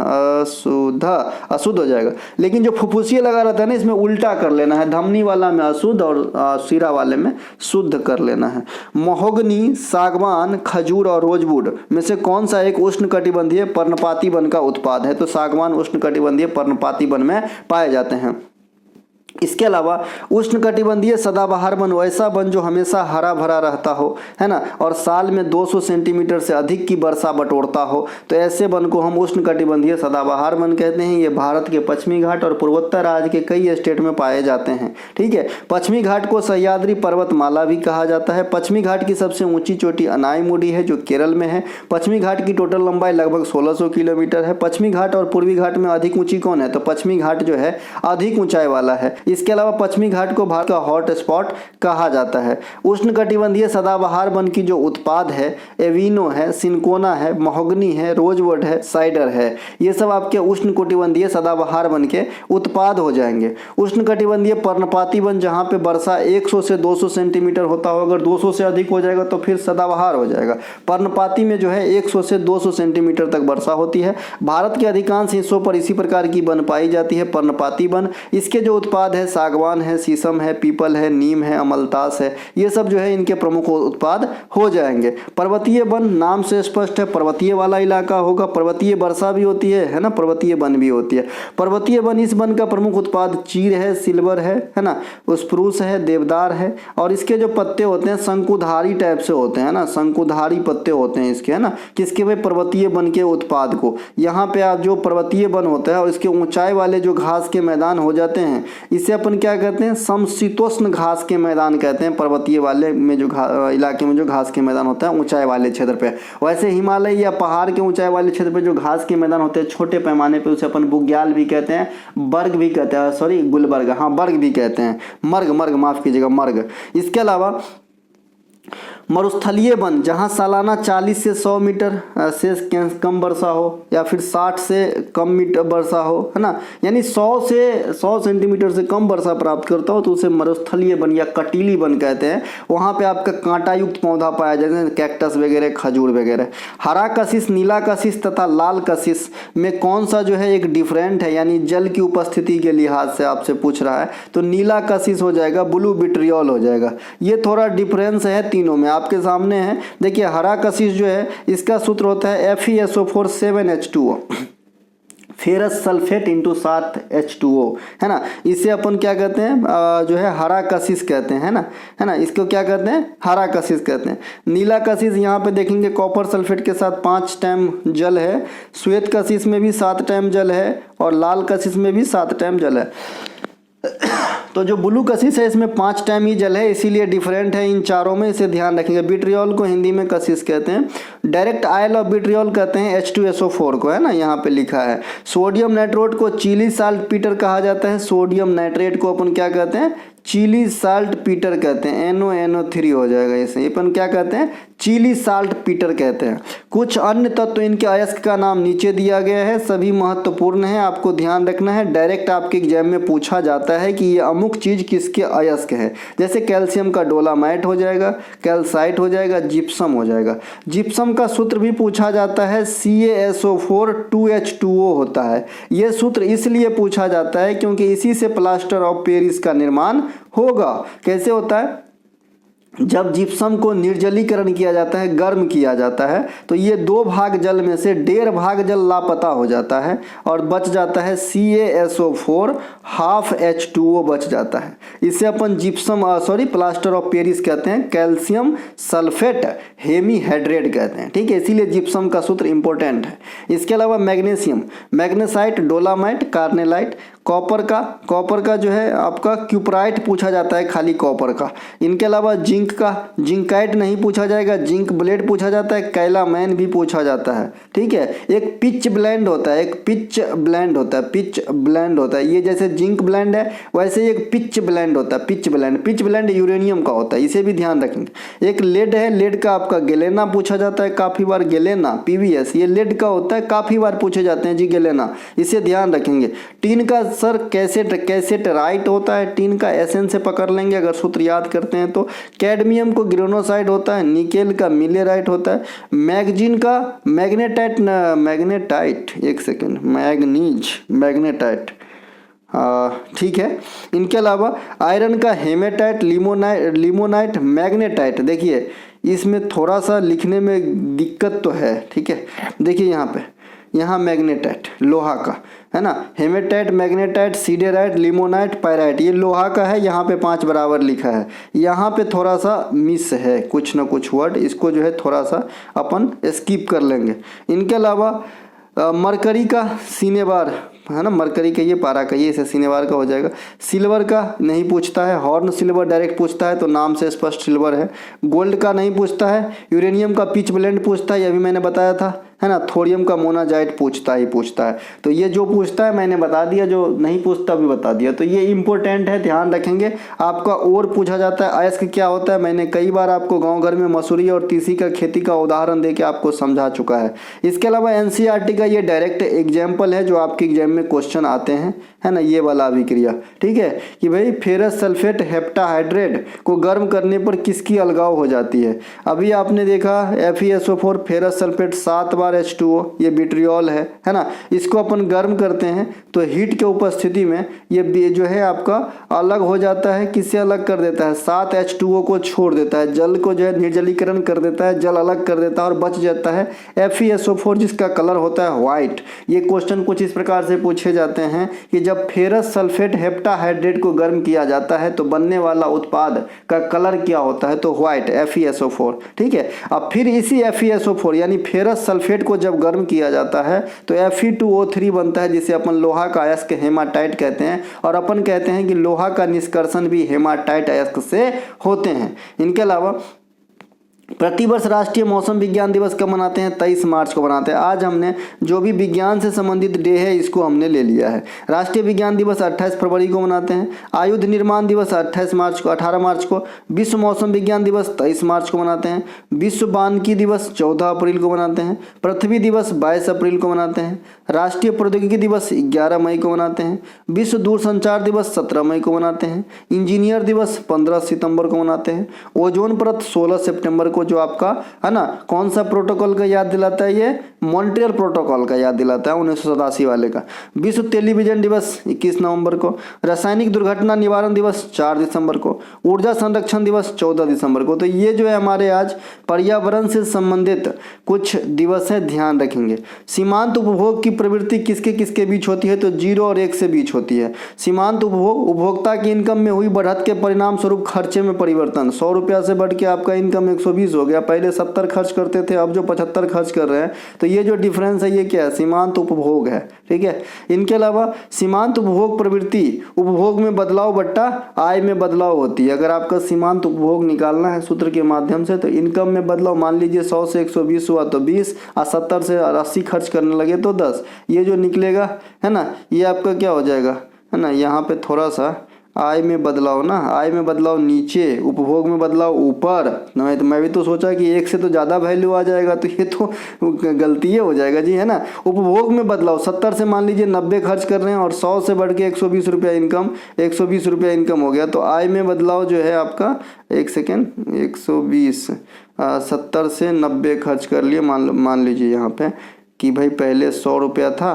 अशुद्ध हो जाएगा। लेकिन जो फुफ्फुसीय लगा रहता है ना, इसमें उल्टा कर लेना है, धमनी वाला में अशुद्ध और सिरा वाले में शुद्ध कर लेना है। महोगनी, सागवान, खजूर और रोजवुड में से कौन सा एक उष्णकटिबंधीय पर्णपाती वन का उत्पाद है, तो सागवान उष्णकटिबंधीय पर्णपाती वन में पाए जाते हैं। इसके अलावा उष्णकटिबंधीय सदाबहार वन वैसा वन जो हमेशा हरा भरा रहता हो, है ना, और साल में 200 सेंटीमीटर से अधिक की वर्षा बटोरता हो, तो ऐसे वन को हम उष्णकटिबंधीय सदाबहार वन कहते हैं। ये भारत के पश्चिमी घाट और पूर्वोत्तर राज्य के कई स्टेट में पाए जाते हैं, ठीक है। पश्चिमी घाट को सह्याद्री पर्वतमाला भी कहा जाता है। पश्चिमी घाट की सबसे ऊंची चोटी अनाईमुडी है जो केरल में है। पश्चिमी घाट की टोटल लंबाई लगभग 1600 किलोमीटर है। पश्चिमी घाट और पूर्वी घाट में अधिक ऊंची कौन है, तो पश्चिमी घाट जो है अधिक ऊंचाई वाला है। इसके अलावा पश्चिमी घाट को भारत का हॉट स्पॉट कहा जाता है। उष्णकटिबंधीय सदाबहार वन की जो उत्पाद है, एविनो है, सिनकोना है, महोगनी है, रोजवुड है, साइडर है, ये सब आपके उष्णकटिबंधीय सदाबहार वन के उत्पाद हो जाएंगे। उष्णकटिबंधीय पर्णपाती वन जहाँ पे वर्षा 100 से 200 सेंटीमीटर होता हो, अगर 200 से अधिक हो जाएगा तो फिर सदाबहार हो जाएगा। पर्णपाती में जो है 100 से 200 सेंटीमीटर तक वर्षा होती है। भारत के अधिकांश हिस्सों पर इसी प्रकार की वन पाई जाती है, पर्णपाती वन। इसके जो उत्पाद है, सागवान है, शीशम है, पीपल है, नीम है, अमलतास है, ये सब जो है इनके प्रमुख उत्पाद हो जाएंगे। पर्वतीय वन नाम से स्पष्ट है, पर्वतीय वाला इलाका होगा। पर्वतीय वर्षा भी होती है ना, पर्वतीय वन भी होती है। पर्वतीय वन, इस वन का प्रमुख उत्पाद चीड़ है, सिल्वर है ना, स्प्रूस है, देवदार है, और इसके जो पत्ते होते हैं शंकुधारी टाइप से होते हैं ना, शंकुधारी पत्ते होते हैं इसके, है ना, किसके में, पर्वतीय वन के उत्पाद को। यहाँ पे आप जो पर्वतीय वन होता है और इसके ऊंचाई वाले जो घास के मैदान हो जाते हैं, इसे अपन क्या कहते हैं, समशीतोष्ण घास के मैदान कहते हैं। पर्वतीय वाले में जो इलाके में जो घास के मैदान होता है ऊंचाई वाले क्षेत्र पे। वैसे हिमालय या पहाड़ के ऊंचाई वाले क्षेत्र पे जो घास के मैदान होते हैं छोटे पैमाने पे, उसे अपन बुग्याल भी कहते हैं, बर्ग भी कहते हैं, सॉरी गुलबर्ग, हाँ बर्ग भी कहते हैं, मर्ग माफ कीजिएगा, मर्ग। इसके अलावा मरुस्थलीय वन, जहाँ सालाना 40 से 100 मीटर से कम वर्षा हो या फिर 60 से कम मीटर वर्षा हो, है ना, यानी 100 से 100 सेंटीमीटर से कम वर्षा प्राप्त करता हो तो उसे मरुस्थलीय वन या कटीली वन कहते हैं। वहाँ पे आपका कांटा युक्त पौधा पाया जाता है, कैक्टस वगैरह, खजूर वगैरह। हरा कशिश, नीला कशिश तथा लाल कशिश में कौन सा जो है एक डिफरेंट है, यानी जल की उपस्थिति के लिहाज से आपसे पूछ रहा है, तो नीला कशिश हो जाएगा, ब्लू विट्रियोल हो जाएगा। ये थोड़ा डिफरेंस है तीनों में, आपके सामने है। देखिए हरा कशिश जो है इसका सूत्र होता है FeSO4 7H2O, ferrous sulphate into 7H2O, है ना। इसे अपन क्या कहते हैं, जो है हरा कशिश कहते हैं, है ना, इसको क्या कहते हैं, हरा कशिश कहते हैं। नीला कशिश यहाँ पे देखेंगे कॉपर सल्फेट के साथ 5 टाइम जल है, श्वेत कशिश में भी 7 टाइम जल है, और लाल कशिश में भी 7 टाइम जल है। तो जो ब्लू कशिश है इसमें 5 टाइम ही जल है, इसीलिए डिफरेंट है इन चारों में, इसे ध्यान रखेंगे। विट्रियोल को हिंदी में कशिश कहते हैं। डायरेक्ट आयल ऑफ विट्रियोल कहते हैं H2SO4 को, है ना, यहाँ पे लिखा है। सोडियम नाइट्रेट को चिली साल्ट पीटर कहा जाता है। सोडियम नाइट्रेट को अपन क्या कहते हैं, चिली साल्ट पीटर कहते हैं, NONO3 हो जाएगा इसे, अपन क्या कहते हैं, चिली साल्ट पीटर कहते हैं। कुछ अन्य तत्व इनके अयस्क का नाम नीचे दिया गया है, सभी महत्वपूर्ण है, आपको ध्यान रखना है। डायरेक्ट आपके एग्जाम में पूछा जाता है कि ये अमुक चीज किसके अयस्क है, जैसे कैल्शियम का डोलामाइट हो जाएगा, कैल्साइट हो जाएगा, जिप्सम हो जाएगा। जिप्सम का सूत्र भी पूछा जाता है, CaSO4 2H2O होता है। यह सूत्र इसलिए पूछा जाता है क्योंकि इसी से प्लास्टर ऑफ पेरिस का निर्माण होगा। कैसे होता है, जब जिप्सम को निर्जलीकरण किया जाता है, गर्म किया जाता है, तो ये 2 भाग जल में से 1.5 भाग जल लापता हो जाता है और बच जाता है CaSO4 हाफ H2O बच जाता है। इसे अपन जिप्सम प्लास्टर ऑफ पेरिस कहते हैं, कैल्शियम सल्फेट हेमीहाइड्रेट कहते हैं, ठीक है, इसीलिए जिप्सम का सूत्र इंपॉर्टेंट है। इसके अलावा magnesium, magnesite, dolomite, carnallite. Copper का जो है आपका क्यूपराइट पूछा जाता है, खाली कॉपर का। इनके अलावा जिंक का, जिंकाइट नहीं पूछा जाएगा, जिंक ब्लेड पूछा जाता है, कैलामैन भी पूछा जाता है, ठीक है। एक पिच ब्लेंड होता है, पिच ब्लेंड होता है, ये जैसे जिंक ब्लेंड है वैसे एक पिच ब्लेंड होता है, पिच ब्लेंड यूरेनियम का होता है, इसे भी ध्यान रखेंगे। एक लेड है, लेड का आपका गेलेना पूछा जाता है काफी बार, गेलेना PVS, ये लेड का होता है, काफी बार पूछे जाते हैं जी गेलेना, इसे ध्यान रखेंगे। टीन का सर कैसेट राइट होता है, टीन का SN से पकड़ लेंगे अगर सूत्र याद करते हैं तो। कैडमियम को ग्रेनोसाइड होता है, निकेल का मिलेराइट होता है, मैगजीन का मैग्नेटाइट, ठीक है। इनके अलावा आयरन का हेमेटाइट, लिमोनाइट, मैग्नेटाइट। देखिए इसमें थोड़ा सा लिखने में दिक्कत तो है, ठीक है। देखिए यहाँ मैग्नेटाइट लोहा का, है ना, haematite, magnetite, siderite, limonite, pyrite, ये लोहा का है, यहाँ पे 5 बराबर लिखा है, यहाँ पे थोड़ा सा मिस है कुछ ना कुछ वर्ड, इसको जो है थोड़ा सा अपन स्किप कर लेंगे। इनके अलावा मरकरी का सिनेबार, है ना, मरकरी का ये पारा का, ये इसे सिनेबार का हो जाएगा। सिल्वर का नहीं पूछता है, हॉर्न सिल्वर डायरेक्ट पूछता है तो नाम से स्पष्ट सिल्वर है। गोल्ड का नहीं पूछता है, यूरेनियम का पिच ब्लेंड पूछता है, ये अभी मैंने बताया था, है ना, थोरियम का मोनाजाइट पूछता है। तो ये जो पूछता है मैंने बता दिया, जो नहीं पूछता भी बता दिया। तो ये इंपॉर्टेंट है, ध्यान रखेंगे। आपका और पूछा जाता है अयस्क क्या होता है, मैंने कई बार आपको गांव घर में मसूरी और तीसी का खेती का उदाहरण देके आपको समझा चुका है। इसके अलावा एनसीईआरटी का ये डायरेक्ट एग्जाम्पल है जो आपके एग्जाम में क्वेश्चन आते हैं, है ना, ये वाला अभिक्रिया, ठीक है, कि भाई फेरस सल्फेट हेप्टाहाइड्रेट को गर्म करने पर किसकी अलगाव हो जाती है। अभी आपने देखा FeSO4 फेरस सल्फेट 7 बार H2O, ये विट्रियोल है ना, इसको अपन गर्म करते हैं तो हीट के उपस्थिति में ये जो है आपका अलग हो जाता है। किससे अलग कर देता है, 7 H2O को छोड़ देता है, जल को जो है निर्जलीकरण कर देता है, जल अलग कर देता है और बच जाता है FeSO4 जिसका कलर होता है व्हाइट। ये क्वेश्चन कुछ इस प्रकार से पूछे जाते हैं कि जब फेरस सल्फेट हेप्टाहाइड्रेट को गर्म किया जाता है तो बनने वाला उत्पाद का कलर क्या होता है, तो व्हाइट FeSO4, ठीक है। अब फिर इसी FeSO4 यानी फेरस सल्फेट को जब गर्म किया जाता है तो Fe2O3 बनता है जिसे अपन लोहा का अयस्क हेमाटाइट कहते हैं, और अपन कहते हैं कि लोहा का निष्कर्षण भी हेमाटाइट अयस्क से होते हैं। इनके अलावा प्रतिवर्ष राष्ट्रीय मौसम विज्ञान दिवस कब मनाते हैं, 23 मार्च को मनाते हैं। आज हमने जो भी विज्ञान से संबंधित डे है इसको हमने ले लिया है। राष्ट्रीय विज्ञान दिवस 28 फरवरी को मनाते हैं। आयुध निर्माण दिवस 18 मार्च को। विश्व मौसम विज्ञान दिवस 23 मार्च को मनाते हैं। विश्व वानिकी दिवस 14 अप्रैल को मनाते हैं। पृथ्वी दिवस 22 अप्रैल को मनाते हैं। राष्ट्रीय प्रौद्योगिकी दिवस 11 मई को मनाते हैं। विश्व दूरसंचार दिवस 17 मई को मनाते हैं। इंजीनियर दिवस 15 सितंबर को मनाते हैं। ओजोन परत 16 सितंबर को, जो आपका है ना कौन सा प्रोटोकॉल का याद दिलाता है, ये मॉन्ट्रियल प्रोटोकॉल का याद दिलाता है 1987 वाले का। विश्व टेलीविजन दिवस 21 नवंबर को। रासायनिक दुर्घटना निवारण दिवस 4 दिसंबर को। ऊर्जा संरक्षण दिवस 14 दिसंबर को। तो ये जो है हमारे आज पर्यावरण से संबंधित कुछ दिवस है, ध्यान रखेंगे। सीमांत उपभोग की प्रवृत्ति किसके किसके बीच होती है, तो 0 और 1 से बीच होती है। सीमांत उपभोग उपभोक्ता की इनकम में हुई बढ़त के परिणाम स्वरूप खर्चे में परिवर्तन। 100 रुपया से बढ़ के आपका इनकम 120 हो गया, पहले 70 खर्च करते थे, अब जो 75 खर्च कर रहे हैं, तो ये जो डिफरेंस है ये क्या है, सीमांत उपभोग है, ठीक है। इनके अलावा सीमांत उपभोग प्रवृत्ति उपभोग में बदलाव बट्टा आय में बदलाव होती है। अगर आपका सीमांत उपभोग निकालना है सूत्र के माध्यम से, तो इनकम में बदलाव, मान लीजिए 100 से 120 हुआ तो 20, और 70 से 80 खर्च करने लगे तो 10, ये जो निकलेगा है ना, ये आपका क्या हो जाएगा, है ना, यहाँ पे थोड़ा सा आय में बदलाव ना, आय में बदलाव नीचे, उपभोग में बदलाव ऊपर। मैं भी तो सोचा कि 1 से तो ज़्यादा वैल्यू आ जाएगा, तो ये तो गलती हो जाएगा जी, है ना। उपभोग में बदलाव 70 से मान लीजिए 90 खर्च कर रहे हैं और 100 से बढ़ के 120 रुपया इनकम, 120 रुपया इनकम हो गया, तो आय में बदलाव जो है आपका 120 70 से 90 खर्च कर लिए, मान लीजिए यहाँ पे कि भाई पहले 100 रुपया था,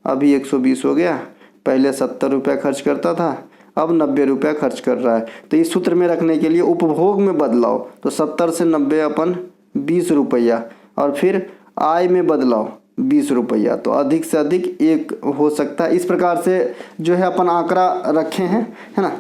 अभी 120 हो गया, पहले 70 रुपया खर्च करता था, अब 90 रुपया खर्च कर रहा है। तो इस सूत्र में रखने के लिए उपभोग में बदलाव, तो 70 से 90 अपन 20 रुपया, और फिर आय में बदलाव 20 रुपया, तो अधिक से अधिक 1 हो सकता है। इस प्रकार से जो है अपन आंकड़ा रखे हैं, है ना,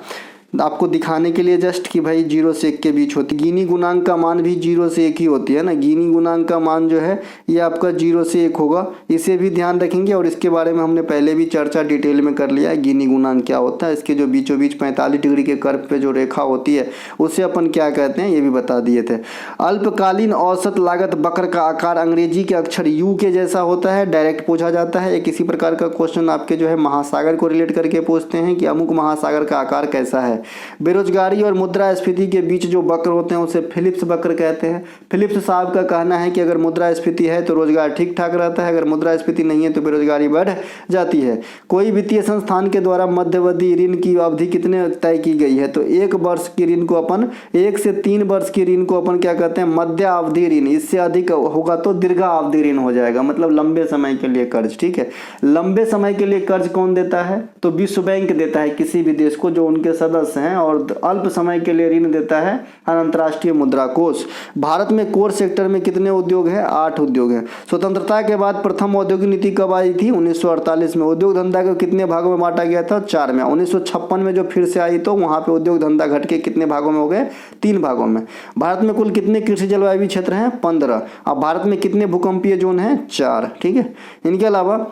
आपको दिखाने के लिए जस्ट कि भाई 0 से 1 के बीच होती है। गिनी गुणांक का मान भी 0 से 1 ही होती है ना, गिनी गुणांक का मान जो है ये आपका 0 से 1 होगा, इसे भी ध्यान रखेंगे। और इसके बारे में हमने पहले भी चर्चा डिटेल में कर लिया है, गिनी गुणांक क्या होता है, इसके जो बीचों बीच 45 डिग्री के कर्व पे जो रेखा होती है उसे अपन क्या कहते हैं, ये भी बता दिए थे। अल्पकालीन औसत लागत वक्र का आकार अंग्रेजी के अक्षर U के जैसा होता है, डायरेक्ट पूछा जाता है। एक इसी प्रकार का क्वेश्चन आपके जो है महासागर को रिलेट करके पूछते हैं कि अमुक महासागर का आकार कैसा है। बेरोजगारी और मुद्रास्फीति के बीच जो वक्र होते हैं उसे फिलिप्स वक्र कहते हैं। फिलिप्स साहब का कहना है कि अगर मुद्रास्फीति है तो रोजगार ठीक ठाक रहता है, अगर मुद्रास्फीति नहीं है तो बेरोजगारी बढ़ जाती है। कोई वित्तीय संस्थान के द्वारा मध्यवधि ऋण की अवधि कितने तय की गई है, तो 1 वर्ष की ऋण को अपन 1 से 3 वर्ष की ऋण को अपन क्या कहते हैं, मध्य अवधि ऋण। इससे अधिक होगा तो दीर्घा अवधि ऋण हो जाएगा, मतलब लंबे समय के लिए कर्ज, ठीक है। लंबे समय के लिए कर्ज कौन देता है, तो विश्व बैंक देता है किसी भी देश को जो उनके सदस्य हैं, और अल्प समय के लिए ऋण देता है अंतर्राष्ट्रीय मुद्रा कोष। भारत में कोर सेक्टर में कितने उद्योग हैं, 8 उद्योग हैं। स्वतंत्रता के बाद प्रथम औद्योगिक नीति कब आई थी, 1948 में। उद्योग धंधा को कितने भागों में बांटा गया था, 4 में। 1956 में जो फिर से आई तो वहां पे उद्योग धंधा घट के कितने भागों में हो गए, 3 भागों में। भारत में कुल कितने कृषि जलवायु क्षेत्र हैं, 15। अब भारत में कितने भूकंपीय जोन हैं, 4, ठीक है। इनके अलावा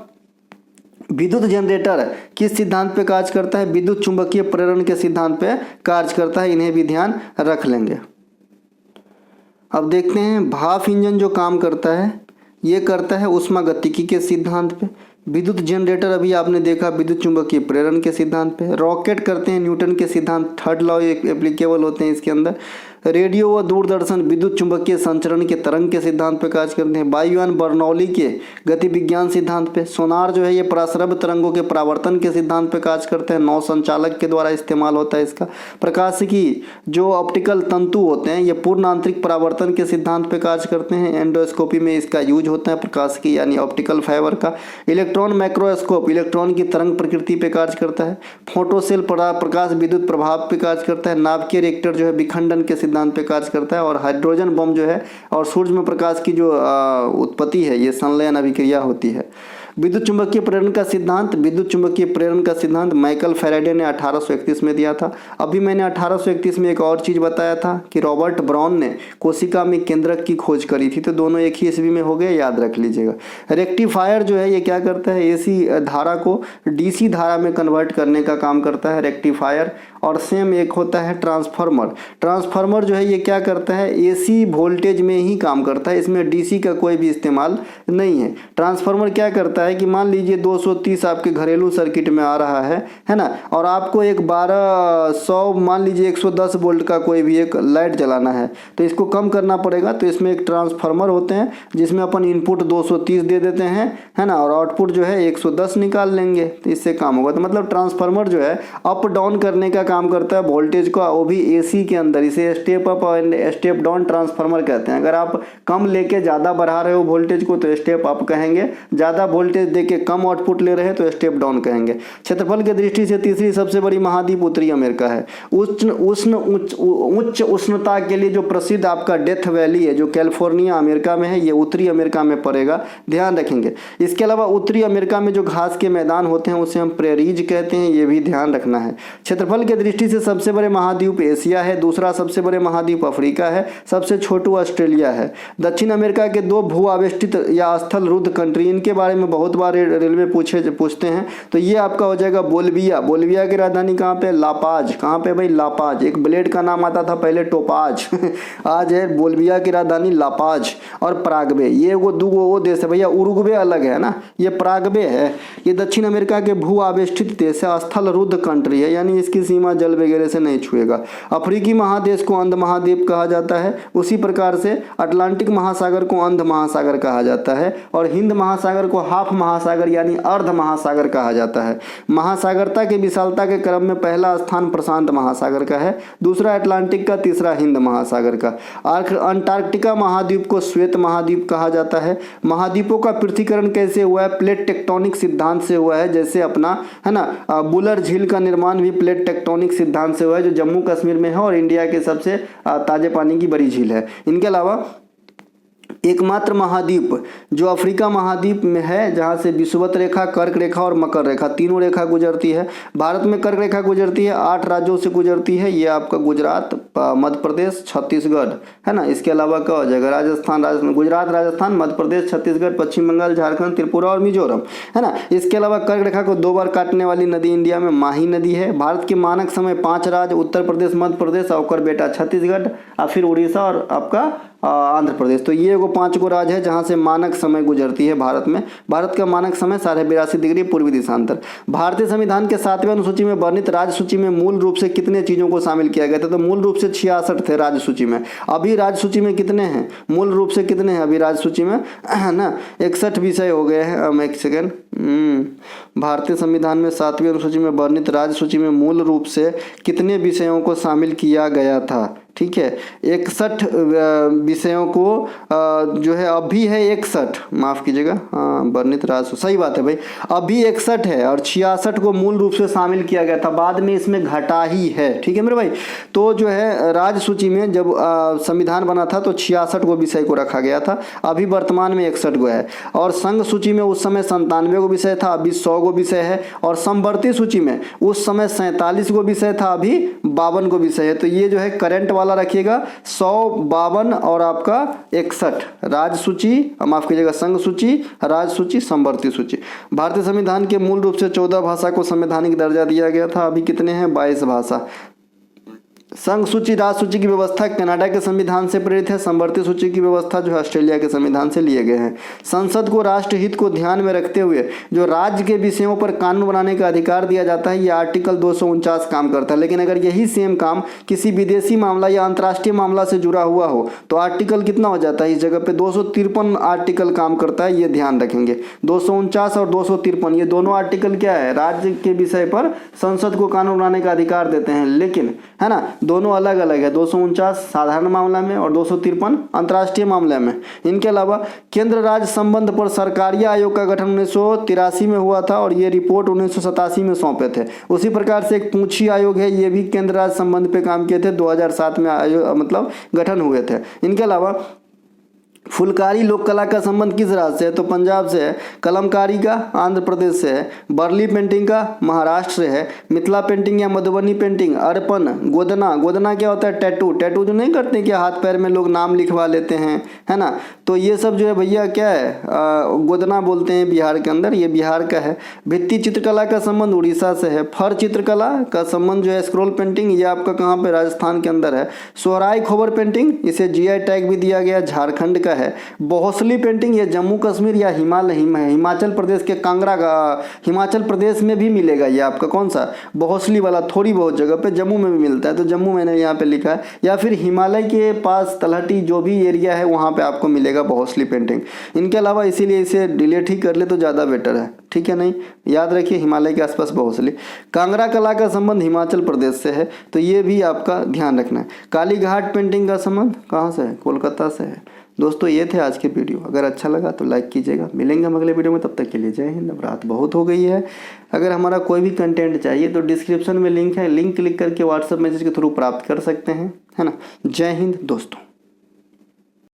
विद्युत जनरेटर किस सिद्धांत पे कार्य करता है, विद्युत चुंबकीय प्रेरण के सिद्धांत पे कार्य करता है, इन्हें भी ध्यान रख लेंगे। अब देखते हैं भाप इंजन जो काम करता है, ये करता है ऊष्मागतिकी के सिद्धांत पे। विद्युत जनरेटर अभी आपने देखा विद्युत चुंबकीय प्रेरण के सिद्धांत पे। रॉकेट करते हैं न्यूटन के सिद्धांत, थर्ड लॉ एप्लीकेबल होते हैं इसके अंदर। रेडियो व दूरदर्शन विद्युत चुंबकीय संचरण के तरंग के सिद्धांत पे कार्य करते हैं। वायुयान बर्नौली के गति विज्ञान सिद्धांत पे। सोनार जो है ये पराश्रव्य तरंगों के परावर्तन के सिद्धांत पे कार्य करते हैं, नौ संचालक के द्वारा इस्तेमाल होता है इसका। प्रकाशिकी जो ऑप्टिकल तंतु होते हैं ये पूर्ण आंतरिक परावर्तन के सिद्धांत पे कार्य करते हैं। एंडोस्कोपी में इसका यूज होता है प्रकाशिकी यानी ऑप्टिकल फाइबर का। इलेक्ट्रॉन माइक्रोस्कोप इलेक्ट्रॉन की तरंग प्रकृति पे कार्य करता है। फोटोसेल प्रकाश विद्युत प्रभाव पे कार्य करता है। नाभिकीय रिएक्टर जो है विखंडन के सिद्धांत पे कार्य करता है। और हाइड्रोजन बम जो है और सूर्य प्रकाश की जो उत्पत्ति है ये संलयन अभिक्रिया होती है। विद्युत चुंबकीय प्रेरण का सिद्धांत, विद्युत चुंबकीय प्रेरण का सिद्धांत माइकल फैराडे ने 1831 में दिया था। अभी मैंने 1831 में एक और चीज़ बताया था कि रॉबर्ट ब्राउन ने कोशिका में केंद्रक की खोज करी थी, तो दोनों एक ही ईस्वी में हो गए, याद रख लीजिएगा। रेक्टिफायर जो है ये क्या करता है, एसी धारा को डीसी धारा में कन्वर्ट करने का काम करता है रेक्टिफायर। और सेम एक होता है ट्रांसफार्मर। ट्रांसफार्मर जो है ये क्या करता है, एसी वोल्टेज में ही काम करता है, इसमें डीसी का कोई भी इस्तेमाल नहीं है। ट्रांसफार्मर क्या करता है कि मान लीजिए 230 आपके घरेलू सर्किट में आ रहा है ना, और आपको एक 1200 मान लीजिए 110 वोल्ट का कोई भी एक लाइट जलाना है, तो इसको कम करना पड़ेगा। तो इसमें एक ट्रांसफार्मर होते हैं जिसमें अपन इनपुट 230 दे देते हैं, है ना, और आउटपुट जो है 110 निकाल लेंगे, तो इससे काम होगा। तो मतलब ट्रांसफार्मर जो है अप डाउन करने का काम करता है वोल्टेज को, वो भी एसी के अंदर। इसे स्टेप अप और स्टेप डाउन ट्रांसफार्मर कहते हैं। अगर आप कम लेके ज़्यादा बढ़ा रहे हो वोल्टेज को तो स्टेप अप कहेंगे, ज़्यादा वोल्टेज देके कम आउटपुट ले रहे हैं तो स्टेप डाउन कहेंगे। क्षेत्रफल की दृष्टि से तीसरी सबसे बड़ी महाद्वीप उत्तरी अमेरिका है। उच्च उष्णता के लिए जो प्रसिद्ध आपका डेथ वैली है जो कैलिफोर्निया अमेरिका में है, ये उत्तरी अमेरिका में पड़ेगा, ध्यान रखेंगे। इसके अलावा उत्तरी अमेरिका में जो घास के मैदान होते हैं उसे हम प्रेरीज कहते हैं, ये भी ध्यान रखना है। क्षेत्रफल की दृष्टि से सबसे बड़े महाद्वीप एशिया है, दूसरा सबसे बड़े महाद्वीप अफ्रीका है, सबसे छोटू ऑस्ट्रेलिया है। दक्षिण अमेरिका के दो भू आवेष्टित या स्थल रुद्ध कंट्री, इनके बारे में बहुत बार रेलवे पूछते हैं, तो ये आपका हो जाएगा बोल्विया। बोल्विया की राजधानी कहाँ पे, लापाज। कहाँ पे भाई, लापाज। एक ब्लेड का नाम आता था पहले टोपाज आज है बोल्विया की राजधानी लापाज। और पराग्वे, ये वो दो वो देश है भैया, उरुग्वे अलग है ना, ये पराग्वे है। ये दक्षिण अमेरिका के भू आवेष्टित देश है, स्थल रुद्ध कंट्री है, यानी इसकी सीमा जल वगैरह से नहीं छुएगा। अफ्रीकी महादेश को अंध महाद्वीप कहा जाता है। उसी प्रकार से अटलांटिक महासागर को अंध महासागर कहा जाता है, और हिंद महासागर को हाफ महासागर यानी अर्ध महासागर कहा जाता है। महासागरता की विशालता के क्रम में पहला स्थान प्रशांत महासागर का है, दूसरा अटलांटिक का, तीसरा हिंद महासागर का। अंटार्कटिका महाद्वीप को श्वेत महाद्वीप कहा जाता है। महाद्वीपों का पृथ्वीकरण कैसे हुआ है, प्लेट टेक्टोनिक सिद्धांत से हुआ है। जैसे अपना है ना बुलर झील का निर्माण भी प्लेट टेक्टोनिक सिद्धांत से हुआ है, जो जम्मू कश्मीर में है और इंडिया के सबसे ताजे पानी की बड़ी झील है। इनके अलावा एकमात्र महाद्वीप जो अफ्रीका महाद्वीप में है, जहाँ से विषुवत रेखा, कर्क रेखा और मकर रेखा तीनों रेखा गुजरती है। भारत में कर्क रेखा गुजरती है, 8 राज्यों से गुजरती है। ये आपका गुजरात, मध्य प्रदेश, छत्तीसगढ़, है ना। इसके अलावा क्या हो जाएगा, राजस्थान, गुजरात, राजस्थान, मध्य प्रदेश, छत्तीसगढ़, पश्चिम बंगाल, झारखंड, त्रिपुरा और मिजोरम, है ना। इसके अलावा कर्क रेखा को 2 बार काटने वाली नदी इंडिया में माही नदी है। भारत के मानक समय 5 राज्य, उत्तर प्रदेश, मध्य प्रदेश और बेटा छत्तीसगढ़, और फिर उड़ीसा और आपका आंध्र प्रदेश। तो ये वो 5 गो राज्य है जहाँ से मानक समय गुजरती है भारत में। भारत का मानक समय 82.5 डिग्री पूर्वी दिशांतर। भारतीय संविधान के 7वें अनुसूची में वर्णित राज्य सूची में मूल रूप से कितने चीज़ों को शामिल किया गया था, तो मूल रूप से 66 थे राज्य सूची में। अभी राज्य सूची में कितने हैं, मूल रूप से कितने हैं अभी राज्य सूची में, है ना, 61 विषय हो गए हैं। एक सेकेंड, भारतीय संविधान में 7वीं अनुसूची में वर्णित राज्य सूची में मूल रूप से कितने विषयों को शामिल किया गया था, ठीक है, 61 विषयों को जो है अभी है 61, माफ़ कीजिएगा, हाँ वर्णित राज्य, सही बात है भाई, अभी 61 है और 66 को मूल रूप से शामिल किया गया था, बाद में इसमें घटा ही है, ठीक है मेरे भाई। तो जो है राज्य सूची में जब संविधान बना था तो 66 को विषय को रखा गया था, अभी वर्तमान में 61 को है। और संघ सूची में उस समय 97 को विषय था, अभी 100 को विषय है। और समवर्ती सूची में उस समय 47 को विषय था, अभी 52 को विषय है। तो ये जो है करंट वाला रखिएगा, 100, 52 और आपका 61 राज्य सूची, माफ कीजिएगा संघ सूची, राज्य सूची, समवर्ती सूची। भारतीय संविधान के मूल रूप से 14 भाषा को संवैधानिक दर्जा दिया गया था, अभी कितने हैं, 22 भाषा। संघ सूची राज्य सूची की व्यवस्था कनाडा के संविधान से प्रेरित है। समवर्ती सूची की व्यवस्था जो है ऑस्ट्रेलिया के संविधान से लिए गए हैं। संसद को राष्ट्र हित को ध्यान में रखते हुए जो राज्य के विषयों पर कानून बनाने का अधिकार दिया जाता है, ये आर्टिकल 249 काम करता है। लेकिन अगर यही सेम काम किसी विदेशी मामला या अंतर्राष्ट्रीय मामला से जुड़ा हुआ हो तो आर्टिकल कितना हो जाता है, इस जगह पे 253 आर्टिकल काम करता है, ये ध्यान रखेंगे। 249 और 253 ये दोनों आर्टिकल क्या है, राज्य के विषय पर संसद को कानून बनाने का अधिकार देते हैं, लेकिन है ना दोनों अलग अलग है। 249 साधारण मामला में और 253 अंतर्राष्ट्रीय मामले में। इनके अलावा केंद्र राज्य संबंध पर सरकारी आयोग का गठन 1983 में हुआ था और ये रिपोर्ट 1987 में सौंपे थे। उसी प्रकार से एक पूंछी आयोग है, ये भी केंद्र राज्य संबंध पे काम किए थे, 2007 में मतलब गठन हुए थे। इनके अलावा फुलकारी लोक कला का संबंध किस राज्य से है, तो पंजाब से है। कलमकारी का आंध्र प्रदेश से है। बर्ली पेंटिंग का महाराष्ट्र से है। मिथिला पेंटिंग या मधुबनी पेंटिंग, अर्पण, गोदना, गोदना क्या होता है, टैटू, टैटू जो नहीं करते कि हाथ पैर में लोग नाम लिखवा लेते हैं, है ना, तो ये सब जो है भैया क्या है, गोदना बोलते हैं बिहार के अंदर, ये बिहार का है। भित्ति चित्रकला का संबंध उड़ीसा से है। फर चित्रकला का संबंध जो है स्क्रोल पेंटिंग, ये आपका कहाँ पे, राजस्थान के अंदर है। सोहराई खोबर पेंटिंग, इसे जीआई टैग भी दिया गया, झारखंड का है। बहुसली पेंटिंग ये जम्मू कश्मीर या हिमाचल प्रदेश के कांगड़ा का, हिमाचल प्रदेश में भी मिलेगा ये आपका कौन सा, बहुसली वाला, थोड़ी बहुत जगह पे जम्मू में भी मिलता है, तो जम्मू मैंने यहाँ पे लिखा है। या फिर हिमालय के पास तलहटी जो भी एरिया है वहाँ पे आपको मिलेगा बहुसली पेंटिंग। इनके अलावा इसीलिए इसे डिलीट ही कर ले तो ज़्यादा बेटर है, ठीक है, नहीं याद रखिए हिमालय के आसपास बहुसली। कांगड़ा कला का संबंध हिमाचल प्रदेश से है, तो ये भी आपका ध्यान रखना है। कालीघाट पेंटिंग का संबंध कहाँ से है, कोलकाता से है। दोस्तों ये थे आज के वीडियो, अगर अच्छा लगा तो लाइक कीजिएगा। मिलेंगे हम अगले वीडियो में, तब तक के लिए जय हिंद। अब रात बहुत हो गई है। अगर हमारा कोई भी कंटेंट चाहिए तो डिस्क्रिप्शन में लिंक है, लिंक क्लिक करके व्हाट्सएप मैसेज के थ्रू प्राप्त कर सकते हैं, है ना। जय हिंद दोस्तों।